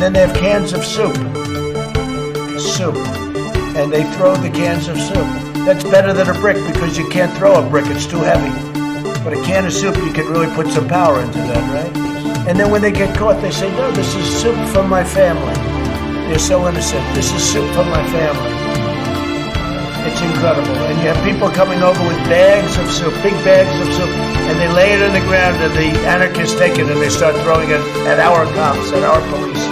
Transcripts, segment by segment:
And then they have cans of soup. Soup. And they throw the cans of soup. That's better than a brick because you can't throw a brick, it's too heavy. But a can of soup, you can really put some power into that, right? And then when they get caught, they say, no, this is soup from my family. They're so innocent. This is soup from my family. It's incredible. And you have people coming over with bags of soup, big bags of soup, and they lay it on the ground, and the anarchists take it and they start throwing it at our cops, at our police.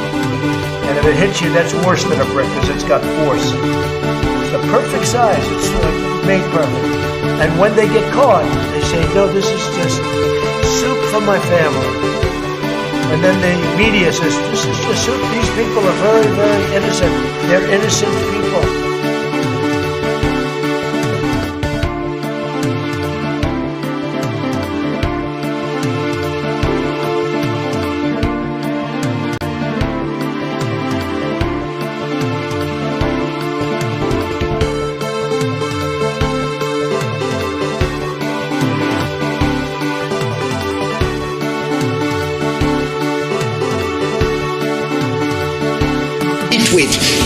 And if it hits you, that's worse than a brick because it's got force. It's the perfect size. It's like made perfect. And when they get caught, they say, no, this is just soup from my family. And then the media says, this is just soup. These people are very, very innocent. They're innocent people.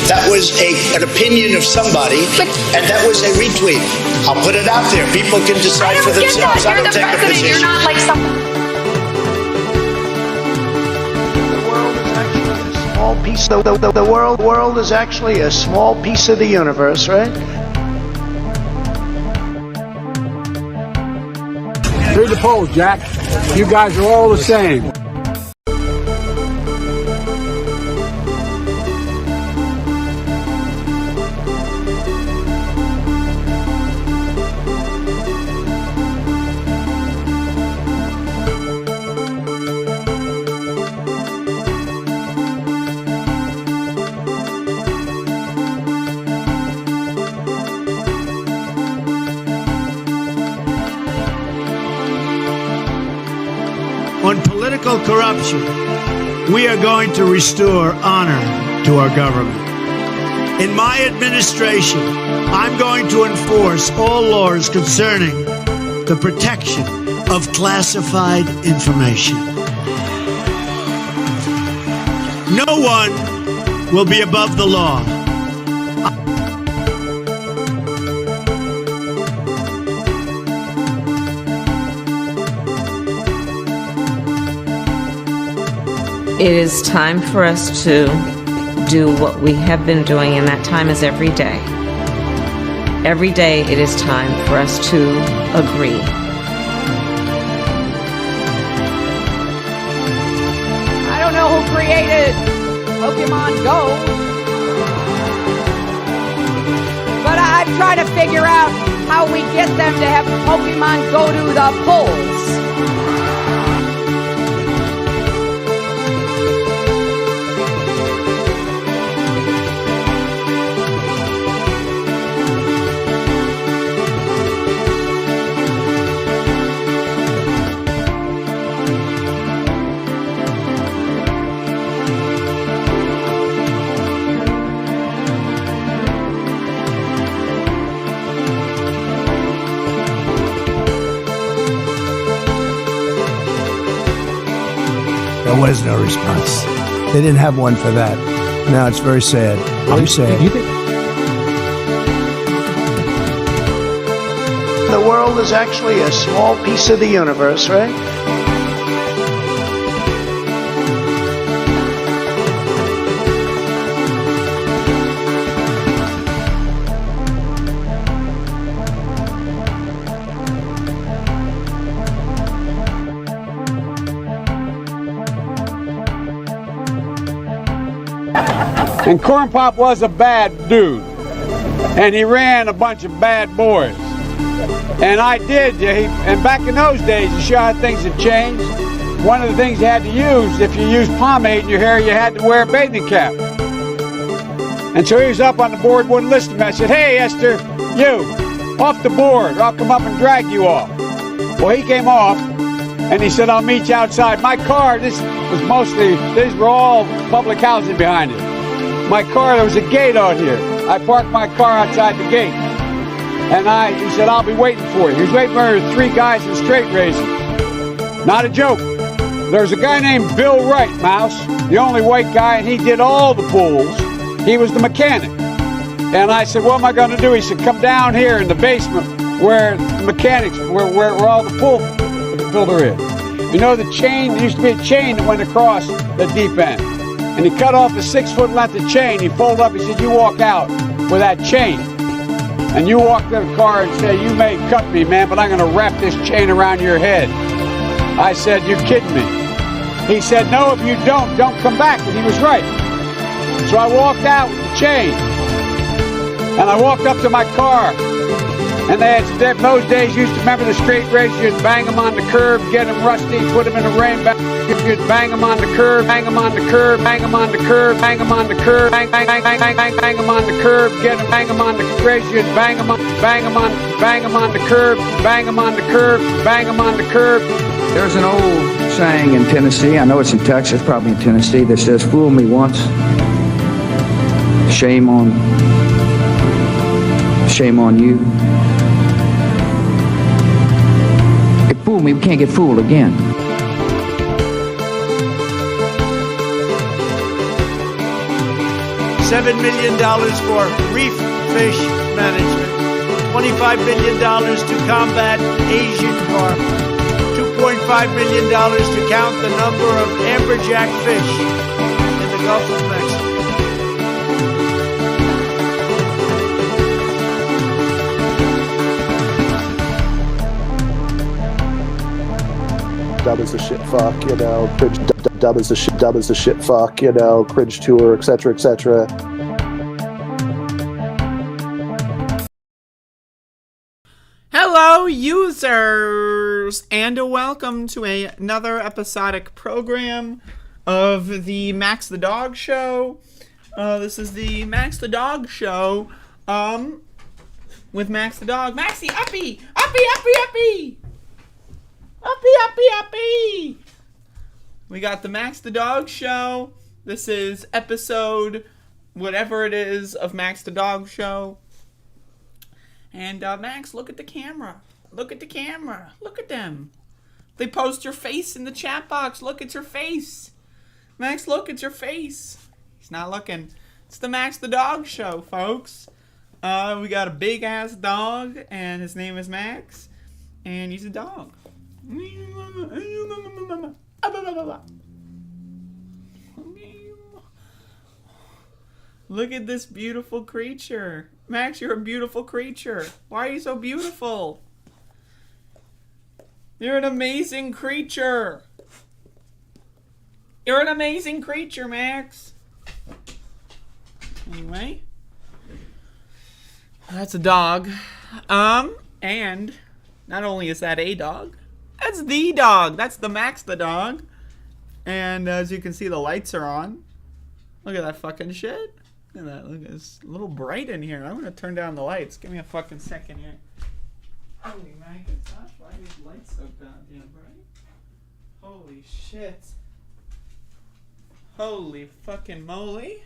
That was an opinion of somebody, and that was a retweet. I'll put it out there. People can decide for themselves. I don't take a position. You're not like some. The world is actually a small piece of the universe, right? Read the polls, Jack. You guys are all the same. On political corruption, we are going to restore honor to our government. In my administration, I'm going to enforce all laws concerning the protection of classified information. No one will be above the law. It is time for us to do what we have been doing, and that time is every day. Every day it is time for us to agree. I don't know who created Pokemon Go, but I'm trying to figure out how we get them to have Pokemon go to the polls. There was no response. They didn't have one for that. Now it's very sad. Very sad. The world is actually a small piece of the universe, right? And Corn Pop was a bad dude. And he ran a bunch of bad boys. And I did. And back in those days, to show how things have changed, one of the things you had to use, if you used pomade in your hair, you had to wear a bathing cap. And so he was up on the board, wouldn't listen to me. I said, hey, Esther, you, off the board, or I'll come up and drag you off. Well, he came off, and he said, I'll meet you outside. My car, these were all public housing behind it. My car, there was a gate out here. I parked my car outside the gate. And he said, I'll be waiting for you. He was waiting for 3 guys in straight razors. Not a joke. there's a guy named Bill Wright, Mouse, the only white guy, and he did all the pools. He was the mechanic. And I said, what am I going to do? He said, come down here in the basement where the mechanics, where all the pool builder is. You know the chain, there used to be a chain that went across the deep end. And he cut off the 6 foot length of chain. He folded up, he said, you walk out with that chain. And you walk to the car and say, you may cut me, man, but I'm going to wrap this chain around your head. I said, you're kidding me. He said, no, if you don't come back. And he was right. So I walked out with the chain. And I walked up to my car. And they had, those days, used to remember the straight race. You'd bang them on the curb, get them rusty, put them in a rain bag. You'd bang them on the curb, bang them on the curb, bang them on the curb, bang them on the curb, bang them on the curb, get them, bang them on the race. You'd bang them on the curb, bang them on the curb, bang them on the curb. There's an old saying in Tennessee, I know it's in Texas, probably in Tennessee, that says, fool me once, shame on you. If fool me, we can't get fooled again. $7 million for reef fish management, $25 billion to combat Asian carp, $2.5 million to count the number of amberjack fish in the Gulf of Mexico. Dub is a shit fuck, you know, cringe, dub is a shit fuck, you know, cringe tour, etc., etc. Hello, users, and welcome to another episodic program of the Max the Dog Show. This is the Max the Dog Show, with Max the Dog. Maxie, uppy! Uppy! We got the Max the Dog Show. This is episode whatever it is of Max the Dog Show. And Max, look at the camera. Look at the camera. Look at them. They post your face in the chat box. Look, it's your face. Max, look, it's your face. He's not looking. It's the Max the Dog Show, folks. We got a big ass dog, and his name is Max, and he's a dog. Look at this beautiful creature. Max, you're a beautiful creature. Why are you so beautiful? You're an amazing creature. You're an amazing creature, Max. Anyway, that's a dog. And not only is that a dog, that's the dog. That's the Max the dog. And as you can see, the lights are on. Look at that fucking shit. Look at that. Look, it's a little bright in here. I'm gonna turn down the lights. Give me a fucking second here. Holy Macintosh, why are these lights so goddamn bright? Holy shit. Holy fucking moly.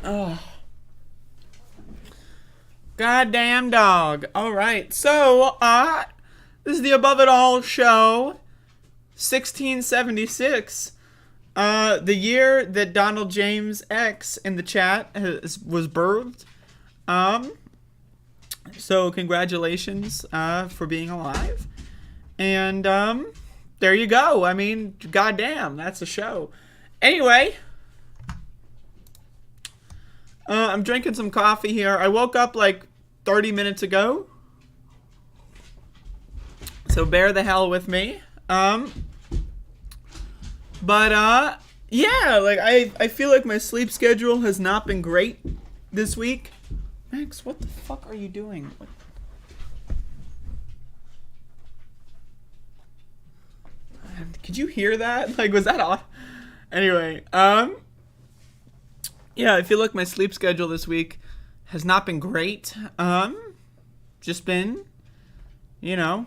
Oh. Goddamn dog. Alright, so, this is the Above It All show, 1676. The year that Donald James X in the chat was birthed. So congratulations for being alive. And there you go. I mean, goddamn, that's a show. Anyway, I'm drinking some coffee here. I woke up like 30 minutes ago, so bear the hell with me. But yeah, like I feel like my sleep schedule has not been great this week. Max, what the fuck are you doing? Could you hear that? Like, was that off? Anyway, yeah, I feel like my sleep schedule this week has not been great. Just been, you know,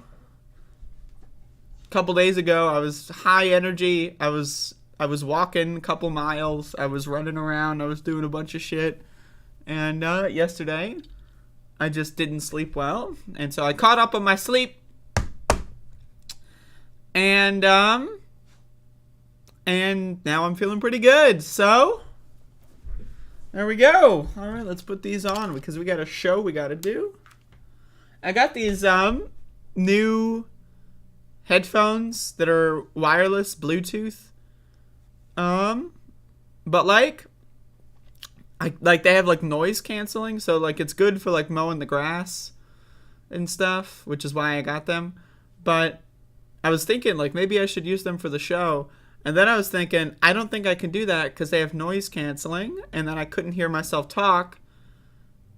a couple days ago I was high energy. I was walking a couple miles. I was running around. I was doing a bunch of shit. And yesterday I just didn't sleep well, and so I caught up on my sleep. And And now I'm feeling pretty good. So, there we go. All right, let's put these on because we got a show we got to do. I got these new headphones that are wireless Bluetooth. But like they have like noise canceling, so like it's good for like mowing the grass and stuff, which is why I got them. But I was thinking like maybe I should use them for the show. And then I was thinking, I don't think I can do that because they have noise canceling, and then I couldn't hear myself talk,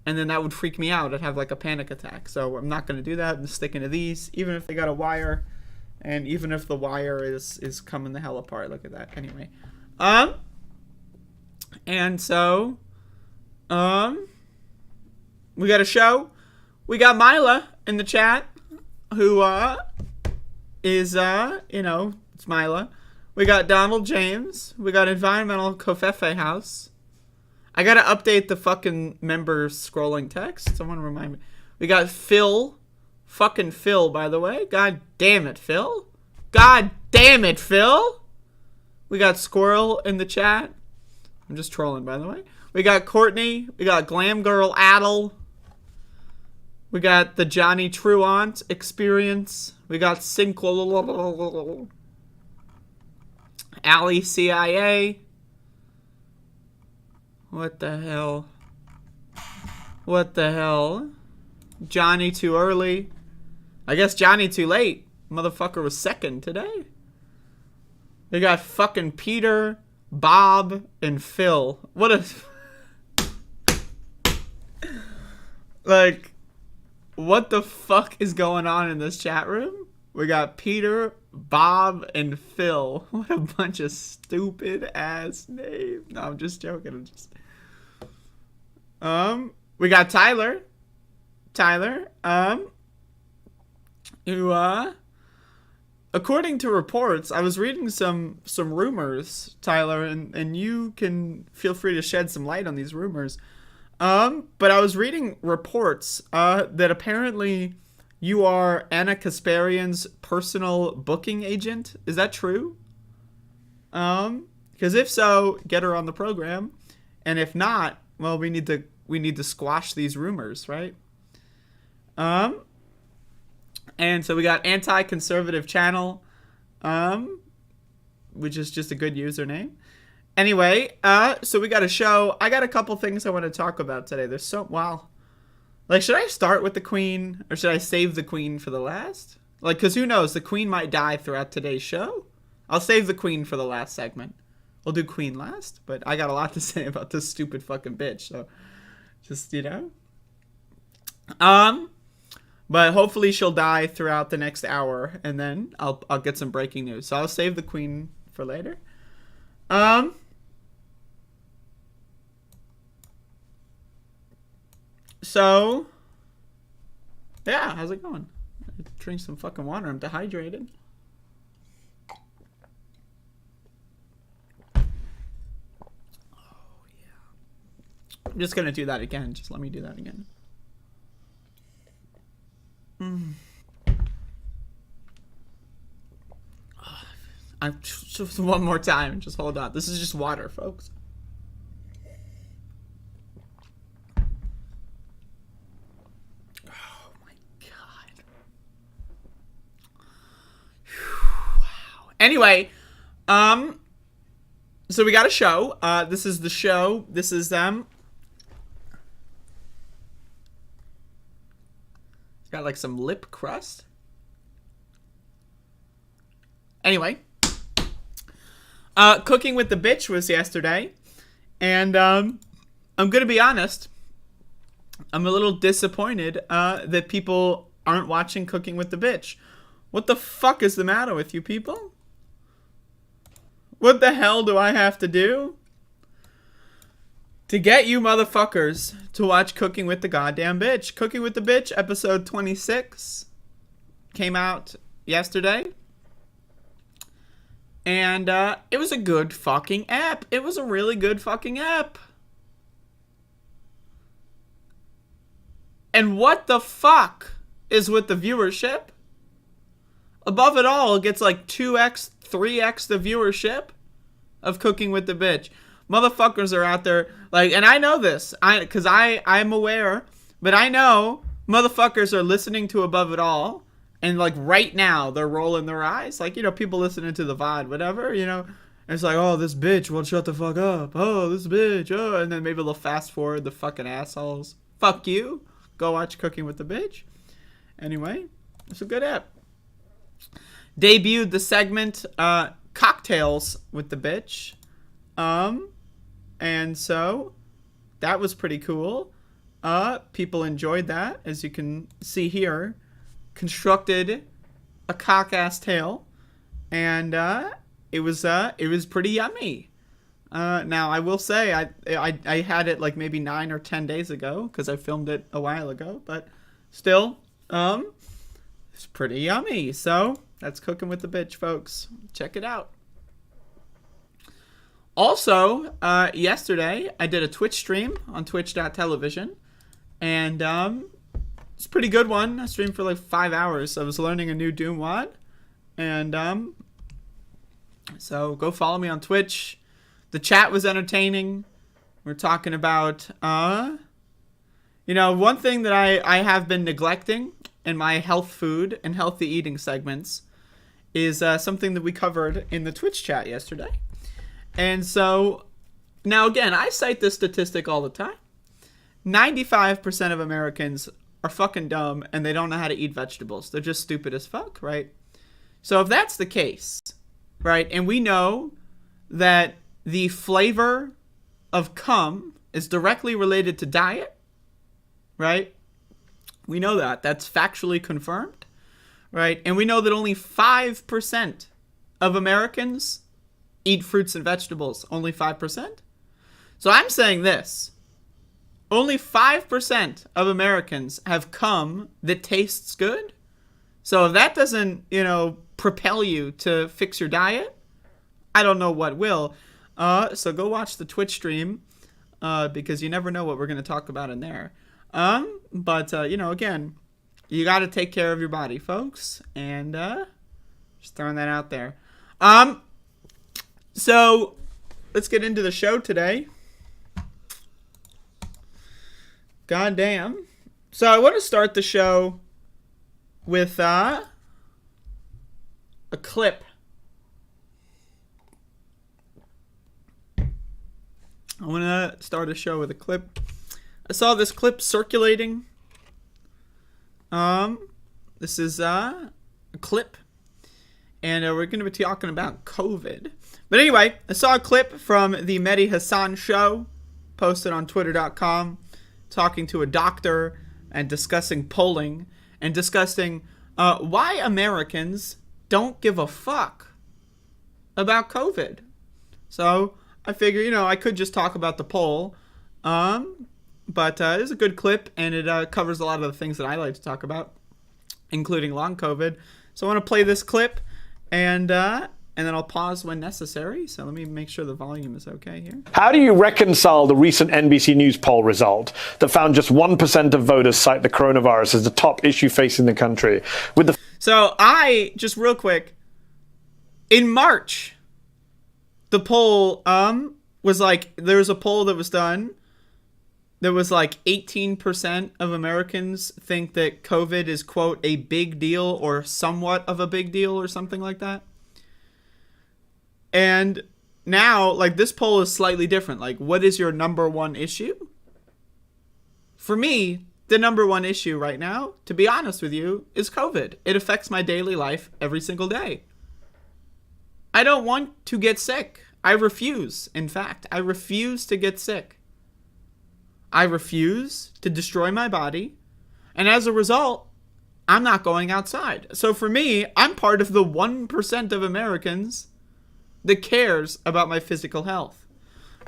and then that would freak me out. I'd have like a panic attack. So I'm not going to do that. I'm sticking to these, even if they got a wire, and even if the wire is coming the hell apart. Look at that. Anyway, and so, we got a show. We got Mila in the chat, who is it's Mila. We got Donald James. We got Environmental Kofefe House. I gotta update the fucking members scrolling text. Someone remind me. We got Phil. Fucking Phil, by the way. God damn it, Phil. God damn it, Phil. We got Squirrel in the chat. I'm just trolling, by the way. We got Courtney. We got Glam Girl Adel. We got the Johnny Truant experience. We got Sinquil. Alley CIA. What the hell? What the hell? Johnny too early. I guess Johnny too late. Motherfucker was second today. They got fucking Peter, Bob, and Phil. What a... like, what the fuck is going on in this chat room? We got Peter, Bob, and Phil. What a bunch of stupid ass names. No, I'm just joking. We got Tyler. Who, according to reports, I was reading some rumors, Tyler, and you can feel free to shed some light on these rumors. But I was reading reports, that apparently you are Anna Kasparian's personal booking agent. Is that true? Because if so, get her on the program. And if not, well, we need to squash these rumors, right? And so we got Anti-Conservative Channel, which is just a good username. Anyway, so we got a show. I got a couple things I want to talk about today. There's so, wow. Like, should I start with the Queen, or should I save the Queen for the last? Like, because who knows, the Queen might die throughout today's show. I'll save the Queen for the last segment. We'll do Queen last, but I got a lot to say about this stupid fucking bitch, so just, but hopefully she'll die throughout the next hour, and then I'll get some breaking news. So I'll save the Queen for later. So, yeah, how's it going? Drink some fucking water. I'm dehydrated. Oh, yeah. I'm just going to do that again. Just let me do that again. I'm just one more time. Just hold on. This is just water, folks. Oh my god. Wow. Anyway, so we got a show. This is the show. This is them. It's got like some lip crust. Anyway. Cooking with the Bitch was yesterday, and I'm gonna be honest, I'm a little disappointed that people aren't watching Cooking with the Bitch. What the fuck is the matter with you people? What the hell do I have to do to get you motherfuckers to watch Cooking with the Goddamn Bitch? Cooking with the Bitch, episode 26, came out yesterday. And it was a good fucking app. It was a really good fucking app. And what the fuck is with the viewership? Above it all, it gets like 2x, 3x the viewership. of Cooking with the Bitch. Motherfuckers are out there, like, and I know this, because I'm aware, but I know motherfuckers are listening to Above It All, and, like, right now, they're rolling their eyes. Like, you know, people listening to the VOD, whatever, you know, and it's like, oh, this bitch won't shut the fuck up. Oh, this bitch, oh, and then maybe they'll fast forward the fucking assholes. Fuck you. Go watch Cooking with the Bitch. Anyway, it's a good app. Debuted the segment, Cocktails with the Bitch. And so that was pretty cool. People enjoyed that, as you can see here. Constructed a cock-ass tale, and it was pretty yummy. Now I will say I had it like maybe 9 or 10 days ago because I filmed it a while ago, but still, it's pretty yummy. So that's Cooking with the Bitch, folks. Check it out. Also, yesterday, I did a Twitch stream on twitch.tv, and it's a pretty good one. I streamed for like 5 hours. I was learning a new Doom WOD, and so go follow me on Twitch. The chat was entertaining. We're talking about, you know, one thing that I have been neglecting in my health food and healthy eating segments is something that we covered in the Twitch chat yesterday. And so, now again, I cite this statistic all the time. 95% of Americans are fucking dumb and they don't know how to eat vegetables. They're just stupid as fuck, right? So if that's the case, right, and we know that the flavor of cum is directly related to diet, right? We know that. That's factually confirmed, right? And we know that only 5% of Americans eat fruits and vegetables. Only 5%. So I'm saying this. Only 5% of Americans have cum that tastes good. So if that doesn't, you know, propel you to fix your diet, I don't know what will. So go watch the Twitch stream, because you never know what we're going to talk about in there. But you know, again, you got to take care of your body, folks. And just throwing that out there. So, let's get into the show today. Goddamn. So, I want to start the show with a clip. I want to start a show with a clip. I saw this clip circulating. This is a clip. And we're going to be talking about COVID. But anyway, I saw a clip from the Mehdi Hassan show, posted on twitter.com, talking to a doctor and discussing polling and discussing why Americans don't give a fuck about COVID. So I figure, you know, I could just talk about the poll, but it's a good clip, and it covers a lot of the things that I like to talk about, including long COVID. So I want to play this clip. And then I'll pause when necessary. So let me make sure the volume is okay here. How do you reconcile the recent NBC News poll result that found just 1% of voters cite the coronavirus as the top issue facing the country? So just real quick, in March, the poll was like, there was a poll that was done. There was like 18% of Americans think that COVID is, quote, a big deal or somewhat of a big deal or something like that. And now, like, this poll is slightly different. Like, what is your number one issue? For me, the number one issue right now, to be honest with you, is COVID. It affects my daily life every single day. I don't want to get sick. I refuse. In fact, I refuse to get sick. I refuse to destroy my body, and as a result, I'm not going outside. So for me, I'm part of the 1% of Americans that cares about my physical health.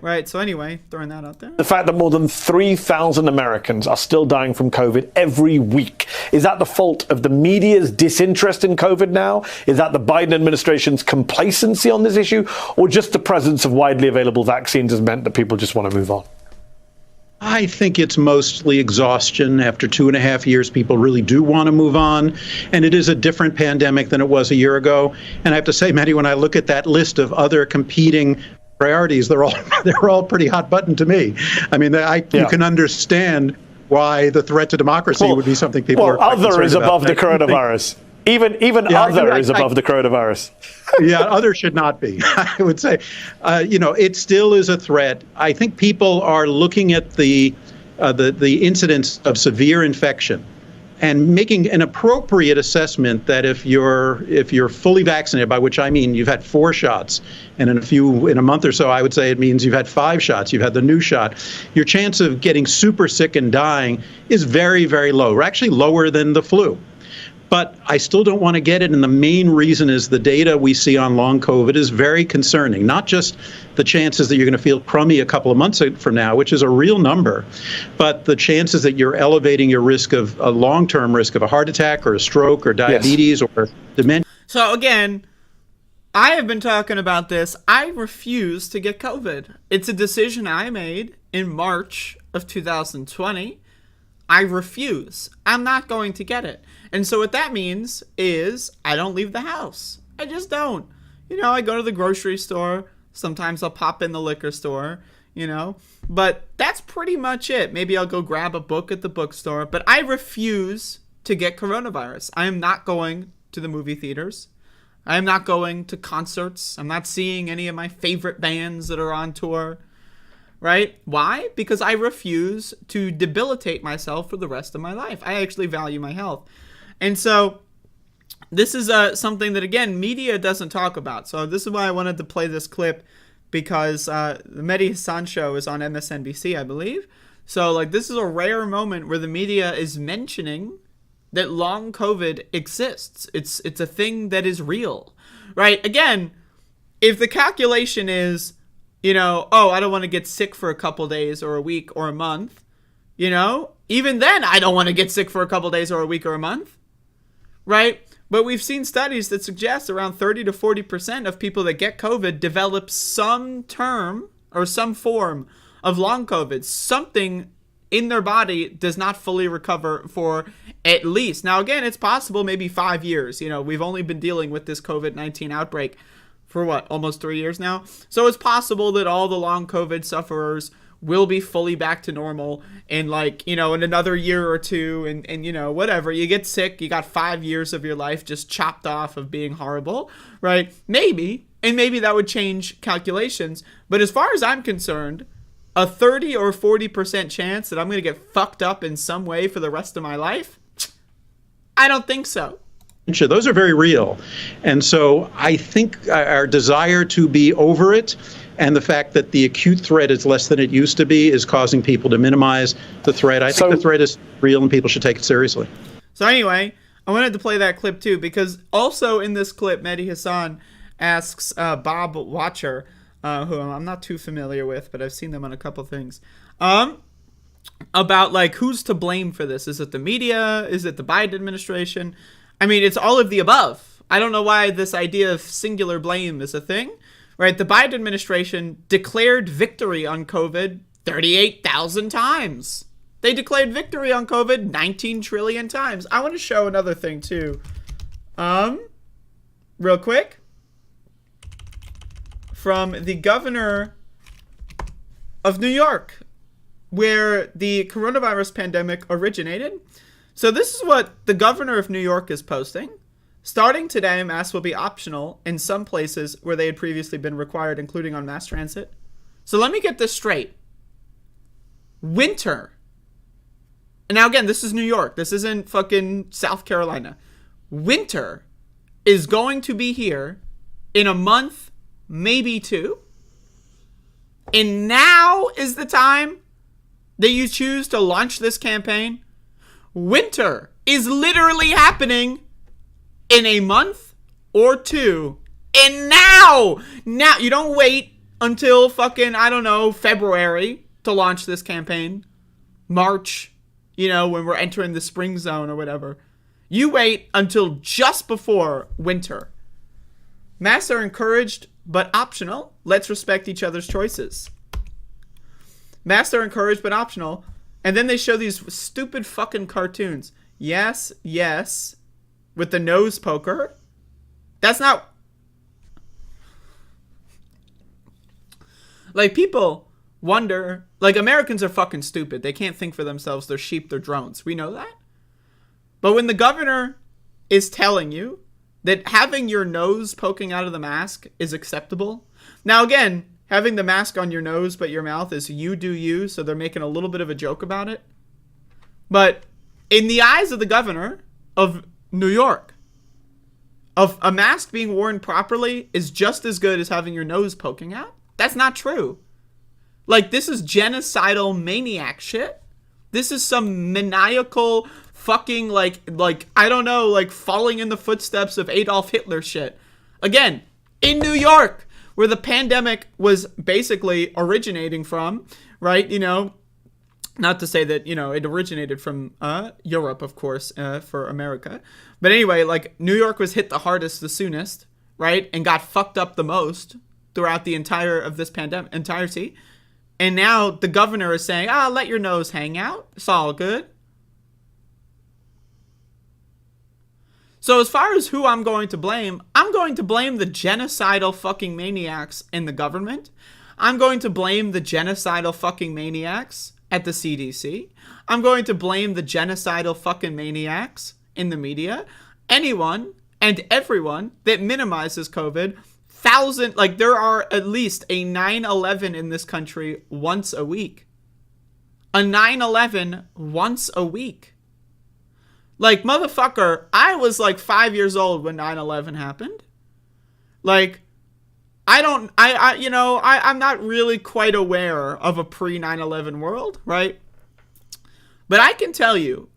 Right, so anyway, throwing that out there. The fact that more than 3,000 Americans are still dying from COVID every week. Is that the fault of the media's disinterest in COVID now? Is that the Biden administration's complacency on this issue? Or just the presence of widely available vaccines has meant that people just want to move on? I think it's mostly exhaustion. After 2.5 years, people really do want to move on. And it is a different pandemic than it was a year ago. And I have to say, Mehdi, when I look at that list of other competing priorities, they're all pretty hot button to me. I mean, you can understand why the threat to democracy would be something people are quite other is concerned above about. the coronavirus. Even other is above the coronavirus. Yeah, other should not be. I would say, it still is a threat. I think people are looking at the incidence of severe infection and making an appropriate assessment that if you're fully vaccinated, by which I mean you've had 4 shots, and in a month or so, I would say it means you've had 5 shots, you've had the new shot, your chance of getting super sick and dying is very, very low. We're actually lower than the flu. But I still don't want to get it, and the main reason is the data we see on long COVID is very concerning. Not just the chances that you're going to feel crummy a couple of months from now, which is a real number, but the chances that you're elevating your risk of a long-term risk of a heart attack or a stroke or diabetes or dementia. So again, I have been talking about this. I refuse to get COVID. It's a decision I made in March of 2020. I refuse. I'm not going to get it. And so what that means is I don't leave the house. I just don't. I go to the grocery store. Sometimes I'll pop in the liquor store, But that's pretty much it. Maybe I'll go grab a book at the bookstore. But I refuse to get coronavirus. I am not going to the movie theaters. I am not going to concerts. I'm not seeing any of my favorite bands that are on tour. Right? Why? Because I refuse to debilitate myself for the rest of my life. I actually value my health. And so this is something that, again, media doesn't talk about. So this is why I wanted to play this clip, because the Mehdi Hassan show is on MSNBC, I believe. So, this is a rare moment where the media is mentioning that long COVID exists. It's a thing that is real, right? Again, if the calculation is, I don't want to get sick for a couple days or a week or a month, even then I don't want to get sick for a couple days or a week or a month. Right? But we've seen studies that suggest around 30 to 40% of people that get COVID develop some term or some form of long COVID. Something in their body does not fully recover for at least. Now, again, it's possible maybe 5 years. We've only been dealing with this COVID-19 outbreak for almost 3 years now. So it's possible that all the long COVID sufferers will be fully back to normal in in another year or two, and whatever. You get sick, you got 5 years of your life just chopped off of being horrible, right? Maybe that would change calculations. But as far as I'm concerned, a 30 or 40% chance that I'm going to get fucked up in some way for the rest of my life, I don't think so. Those are very real. And so I think our desire to be over it and the fact that the acute threat is less than it used to be is causing people to minimize the threat. I think the threat is real and people should take it seriously. So anyway, I wanted to play that clip too, because also in this clip, Mehdi Hassan asks Bob Watcher, who I'm not too familiar with, but I've seen them on a couple things, about who's to blame for this. Is it the media? Is it the Biden administration? I mean, it's all of the above. I don't know why this idea of singular blame is a thing, right? The Biden administration declared victory on COVID 38,000 times. They declared victory on COVID 19 trillion times. I want to show another thing too. Real quick. From the governor of New York, where the coronavirus pandemic originated. So this is what the governor of New York is posting. Starting today, masks will be optional in some places where they had previously been required, including on mass transit. So let me get this straight. Winter. And now again, this is New York. This isn't fucking South Carolina. Winter is going to be here in a month, maybe 2. And now is the time that you choose to launch this campaign. Winter is literally happening in a month or 2. And now you don't wait until fucking, February to launch this campaign. March, when we're entering the spring zone or whatever. You wait until just before winter. Masks are encouraged, but optional. Let's respect each other's choices. Masks are encouraged, but optional. And then they show these stupid fucking cartoons. Yes, yes. With the nose poker. That's not... Like, people wonder, like, Americans are fucking stupid. They can't think for themselves. They're sheep, they're drones. We know that. But when the governor is telling you that having your nose poking out of the mask is acceptable. Now, again, having the mask on your nose but your mouth is you do you, so they're making a little bit of a joke about it. But in the eyes of the governor of New York, of a mask being worn properly is just as good as having your nose poking out. That's not true. Like, this is genocidal maniac shit. This is some maniacal fucking, like, I don't know, like, falling in the footsteps of Adolf Hitler shit. Again, in New York, where the pandemic was basically originating from, right? You know, not to say that, you know, it originated from Europe, of course, for America. But anyway, like, New York was hit the hardest, the soonest, right? And got fucked up the most throughout the entire of this pandemic, entirety. And now the governor is saying, let your nose hang out. It's all good. So as far as who I'm going to blame the genocidal fucking maniacs in the government. I'm going to blame the genocidal fucking maniacs at the CDC. I'm going to blame the genocidal fucking maniacs in the media. Anyone and everyone that minimizes COVID. There are at least a 9/11 in this country once a week. A 9/11 once a week. Like, motherfucker, I was like 5 years old when 9/11 happened. Like, I'm not really quite aware of a pre-9/11 world, right? But I can tell you,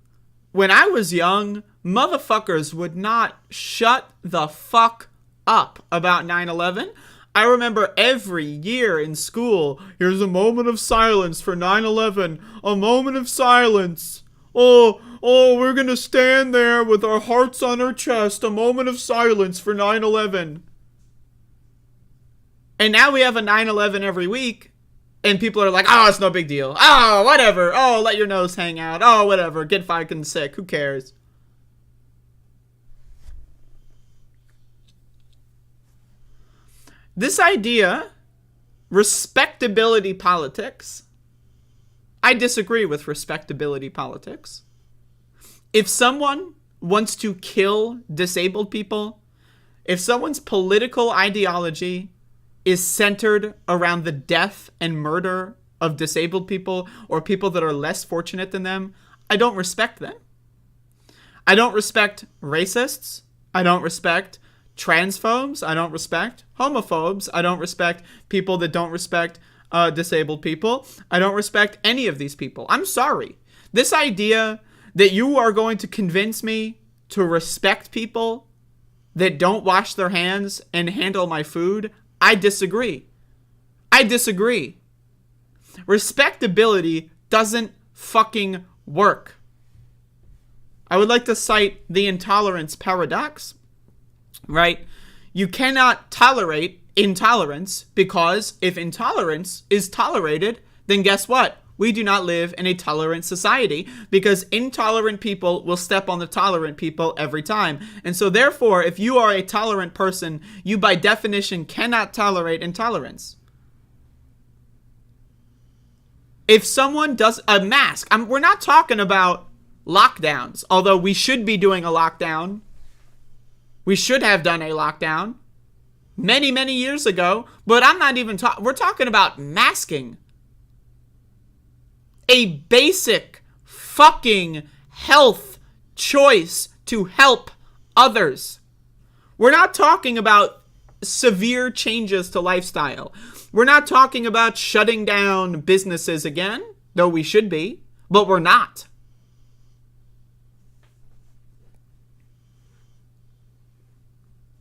when I was young, motherfuckers would not shut the fuck up about 9/11. I remember every year in school, here's a moment of silence for 9/11, a moment of silence. Oh, we're gonna stand there with our hearts on our chest, a moment of silence for 9/11. And now we have a 9/11 every week, and people are like, it's no big deal. Whatever. Let your nose hang out. Whatever. Get fucking sick. Who cares? This idea, respectability politics, I disagree with respectability politics. If someone wants to kill disabled people, if someone's political ideology is centered around the death and murder of disabled people or people that are less fortunate than them, I don't respect them. I don't respect racists. I don't respect transphobes. I don't respect homophobes. I don't respect people that don't respect disabled people. I don't respect any of these people. I'm sorry. This idea that you are going to convince me to respect people that don't wash their hands and handle my food, I disagree. I disagree. Respectability doesn't fucking work. I would like to cite the intolerance paradox, right? You cannot tolerate intolerance because if intolerance is tolerated, then guess what? We do not live in a tolerant society because intolerant people will step on the tolerant people every time. And so therefore, if you are a tolerant person, you by definition cannot tolerate intolerance. If someone does a mask, we're not talking about lockdowns, although we should be doing a lockdown. We should have done a lockdown many, many years ago, but I'm not even talking, we're talking about masking. A basic fucking health choice to help others. We're not talking about severe changes to lifestyle. We're not talking about shutting down businesses again, though we should be, but we're not.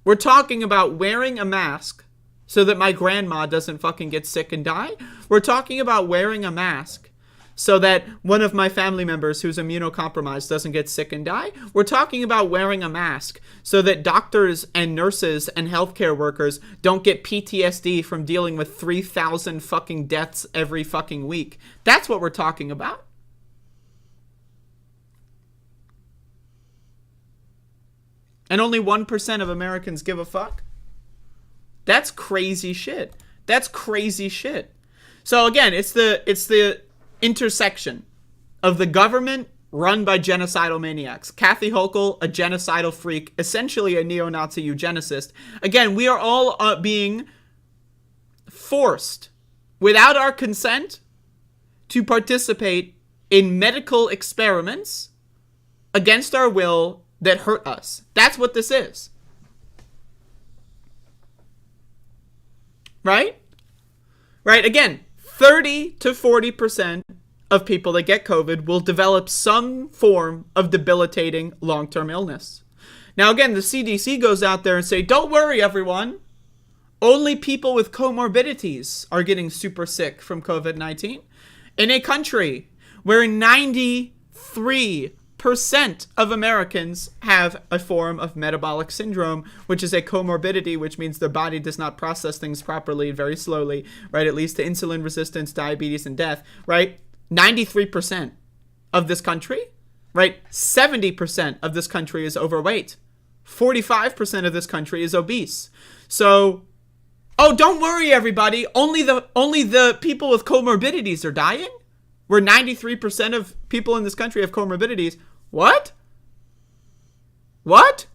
We're talking about wearing a mask so that my grandma doesn't fucking get sick and die. We're talking about wearing a mask so that one of my family members who's immunocompromised doesn't get sick and die. We're talking about wearing a mask so that doctors and nurses and healthcare workers don't get PTSD from dealing with 3,000 fucking deaths every fucking week. That's what we're talking about. And only 1% of Americans give a fuck? That's crazy shit. That's crazy shit. So again, it's the intersection of the government run by genocidal maniacs. Kathy Hochul, a genocidal freak, essentially a neo-Nazi eugenicist. Again, we are all being forced, without our consent, to participate in medical experiments against our will that hurt us. That's what this is. Right? Right? Again, 30 to 40% of people that get COVID will develop some form of debilitating long-term illness. Now, again, the CDC goes out there and say, don't worry, everyone. Only people with comorbidities are getting super sick from COVID-19. In a country where 93% of Americans have a form of metabolic syndrome, which is a comorbidity, which means their body does not process things properly, very slowly, right? It leads to insulin resistance, diabetes, and death, right? 93% of this country, right? 70% of this country is overweight. 45% of this country is obese. So, oh, don't worry, everybody. Only the people with comorbidities are dying? Where 93% of people in this country have comorbidities. What? What?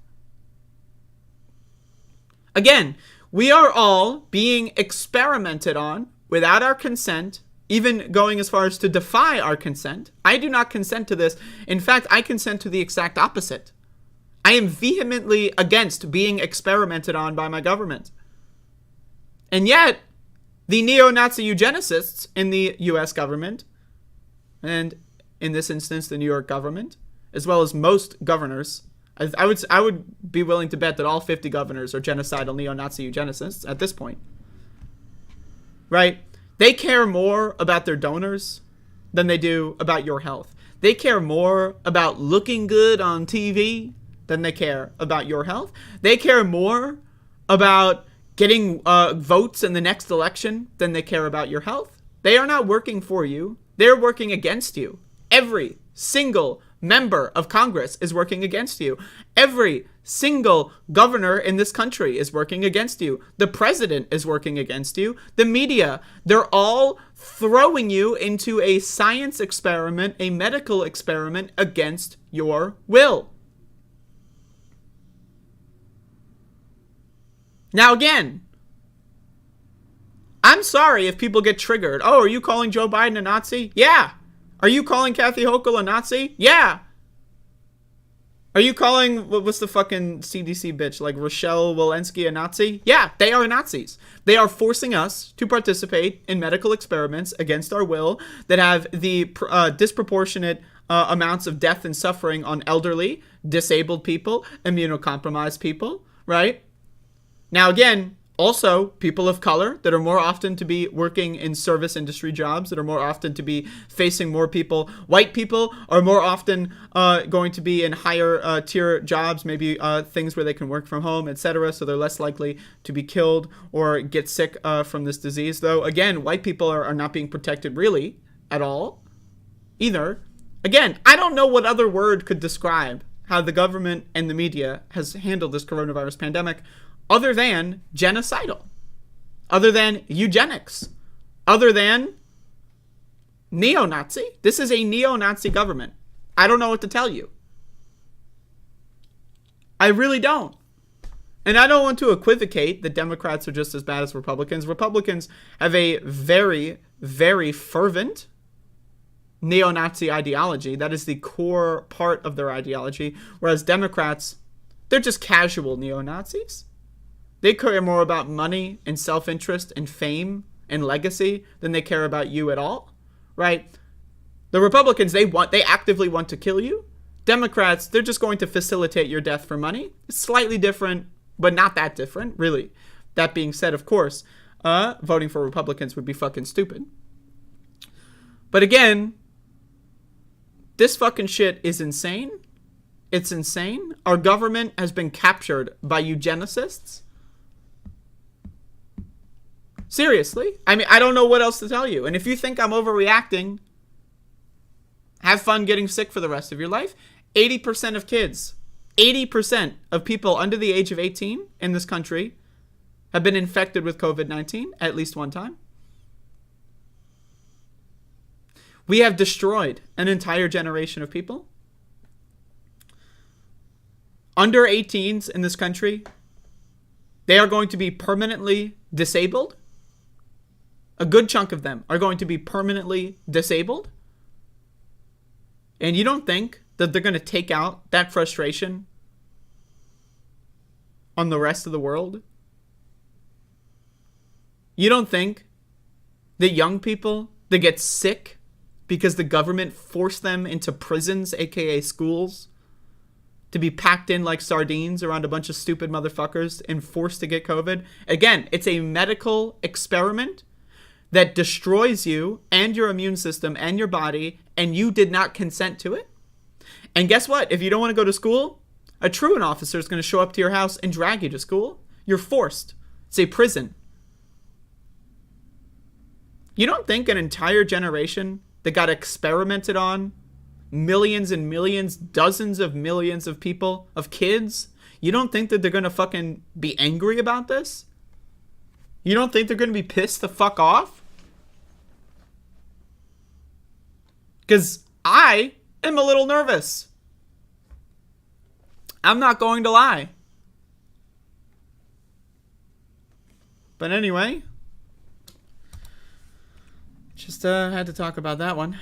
Again, we are all being experimented on without our consent, even going as far as to defy our consent. I do not consent to this. In fact, I consent to the exact opposite. I am vehemently against being experimented on by my government. And yet, the neo-Nazi eugenicists in the U.S. government, and in this instance, the New York government, as well as most governors, I would be willing to bet that all 50 governors are genocidal neo-Nazi eugenicists at this point. Right? They care more about their donors than they do about your health. They care more about looking good on TV than they care about your health. They care more about getting votes in the next election than they care about your health. They are not working for you. They're working against you. Every single member of Congress is working against you. Every single governor in this country is working against you. The president is working against you. The media, they're all throwing you into a science experiment, a medical experiment against your will. Now again, I'm sorry if people get triggered. Oh, are you calling Joe Biden a Nazi? Yeah. Are you calling Kathy Hochul a Nazi? Yeah. Are you calling, what's the fucking CDC bitch, like Rochelle Walensky a Nazi? Yeah, they are Nazis. They are forcing us to participate in medical experiments against our will that have the disproportionate amounts of death and suffering on elderly, disabled people, immunocompromised people, right? Now, again, also people of color that are more often to be working in service industry jobs, that are more often to be facing more people. White people are more often going to be in higher tier jobs, maybe things where they can work from home, etc. So they're less likely to be killed or get sick from this disease. Though, again, white people are not being protected really at all either. Again, I don't know what other word could describe how the government and the media has handled this coronavirus pandemic other than genocidal, other than eugenics, other than neo-Nazi. This is a neo-Nazi government. I don't know what to tell you. I really don't. And I don't want to equivocate that Democrats are just as bad as Republicans. Republicans have a very, very fervent neo-Nazi ideology. That is the core part of their ideology. Whereas Democrats, they're just casual neo-Nazis. They care more about money and self-interest and fame and legacy than they care about you at all, right? The Republicans, they actively want to kill you. Democrats, they're just going to facilitate your death for money. It's slightly different, but not that different, really. That being said, of course, voting for Republicans would be fucking stupid. But again, this fucking shit is insane. It's insane. Our government has been captured by eugenicists. Seriously. I mean, I don't know what else to tell you. And if you think I'm overreacting, have fun getting sick for the rest of your life. 80% of kids, 80% of people under the age of 18 in this country have been infected with COVID-19 at least one time. We have destroyed an entire generation of people. Under 18s in this country, they are going to be permanently disabled. A good chunk of them are going to be permanently disabled. And you don't think that they're going to take out that frustration on the rest of the world? You don't think that young people that get sick because the government forced them into prisons, aka schools, to be packed in like sardines around a bunch of stupid motherfuckers and forced to get COVID? Again, it's a medical experiment that destroys you and your immune system and your body, and you did not consent to it. And guess what? If you don't want to go to school, a truant officer is going to show up to your house and drag you to school. You're forced. It's a prison. You don't think an entire generation that got experimented on, millions and millions, dozens of millions of people, of kids, you don't think that they're going to fucking be angry about this? You don't think they're going to be pissed the fuck off? Because I am a little nervous. I'm not going to lie. But anyway, just had to talk about that one.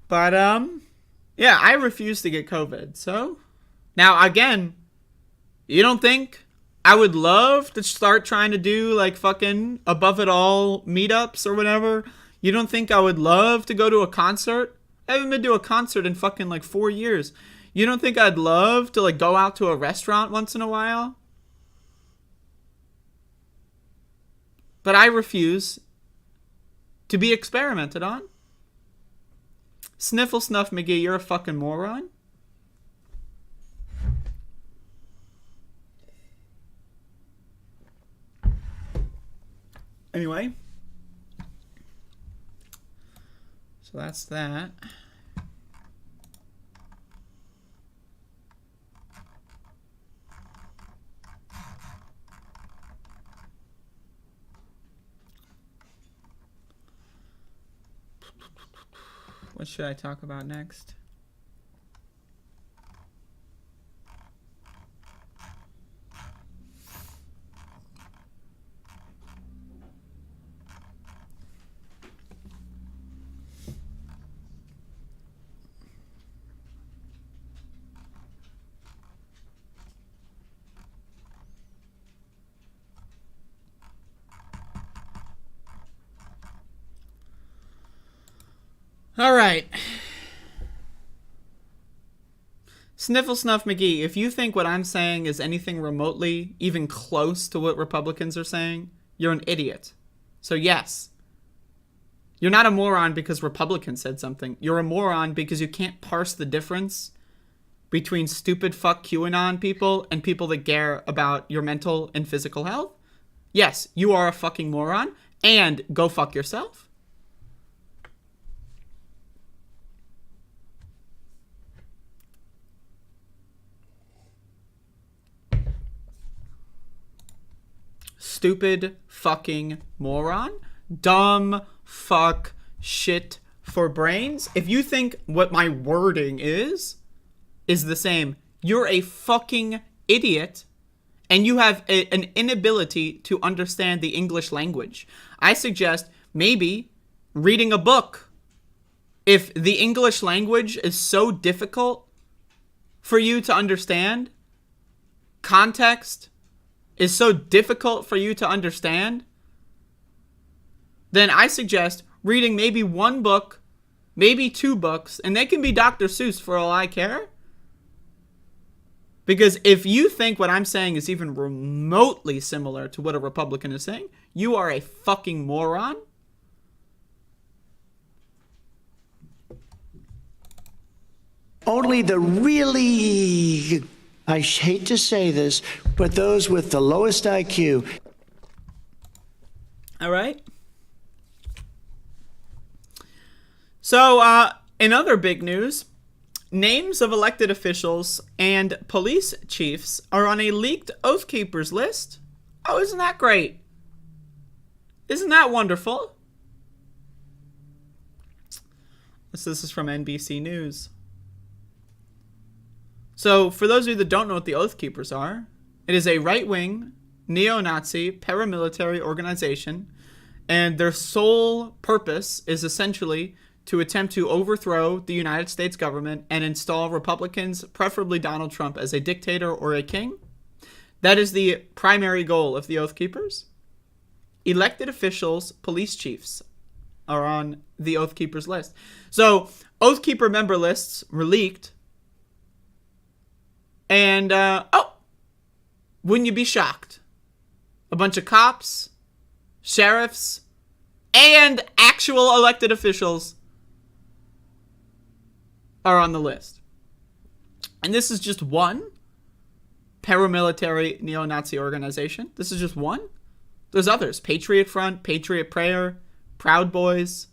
But, yeah, I refuse to get COVID. So, now, again, you don't think I would love to start trying to do, like, fucking above it all meetups or whatever? You don't think I would love to go to a concert? I haven't been to a concert in fucking, like, 4 years. You don't think I'd love to, like, go out to a restaurant once in a while? But I refuse to be experimented on. Sniffle Snuff McGee, you're a fucking moron. Anyway. So that's that. What should I talk about next? All right. Sniffle Snuff McGee, if you think what I'm saying is anything remotely even close to what Republicans are saying, you're an idiot. So yes, you're not a moron because Republicans said something. You're a moron because you can't parse the difference between stupid fuck QAnon people and people that care about your mental and physical health. Yes, you are a fucking moron, and go fuck yourself. Stupid fucking moron. Dumb fuck shit for brains. If you think what my wording is the same, you're a fucking idiot and you have an inability to understand the English language. I suggest maybe reading a book. If the English language is so difficult for you to understand, context is so difficult for you to understand, then I suggest reading maybe one book, maybe 2 books, and they can be Dr. Seuss for all I care. Because if you think what I'm saying is even remotely similar to what a Republican is saying, you are a fucking moron. Only the really I hate to say this, but those with the lowest IQ. All right. So, in other big news, names of elected officials and police chiefs are on a leaked Oath Keepers list. Oh, isn't that great? Isn't that wonderful? This is from NBC News. So, for those of you that don't know what the Oath Keepers are, it is a right-wing, neo-Nazi, paramilitary organization, and their sole purpose is essentially to attempt to overthrow the United States government and install Republicans, preferably Donald Trump, as a dictator or a king. That is the primary goal of the Oath Keepers. Elected officials, police chiefs are on the Oath Keepers list. So, Oath Keeper member lists were leaked. And, wouldn't you be shocked? A bunch of cops, sheriffs, and actual elected officials are on the list. And this is just one paramilitary neo-Nazi organization. This is just one. There's others. Patriot Front, Patriot Prayer, Proud Boys,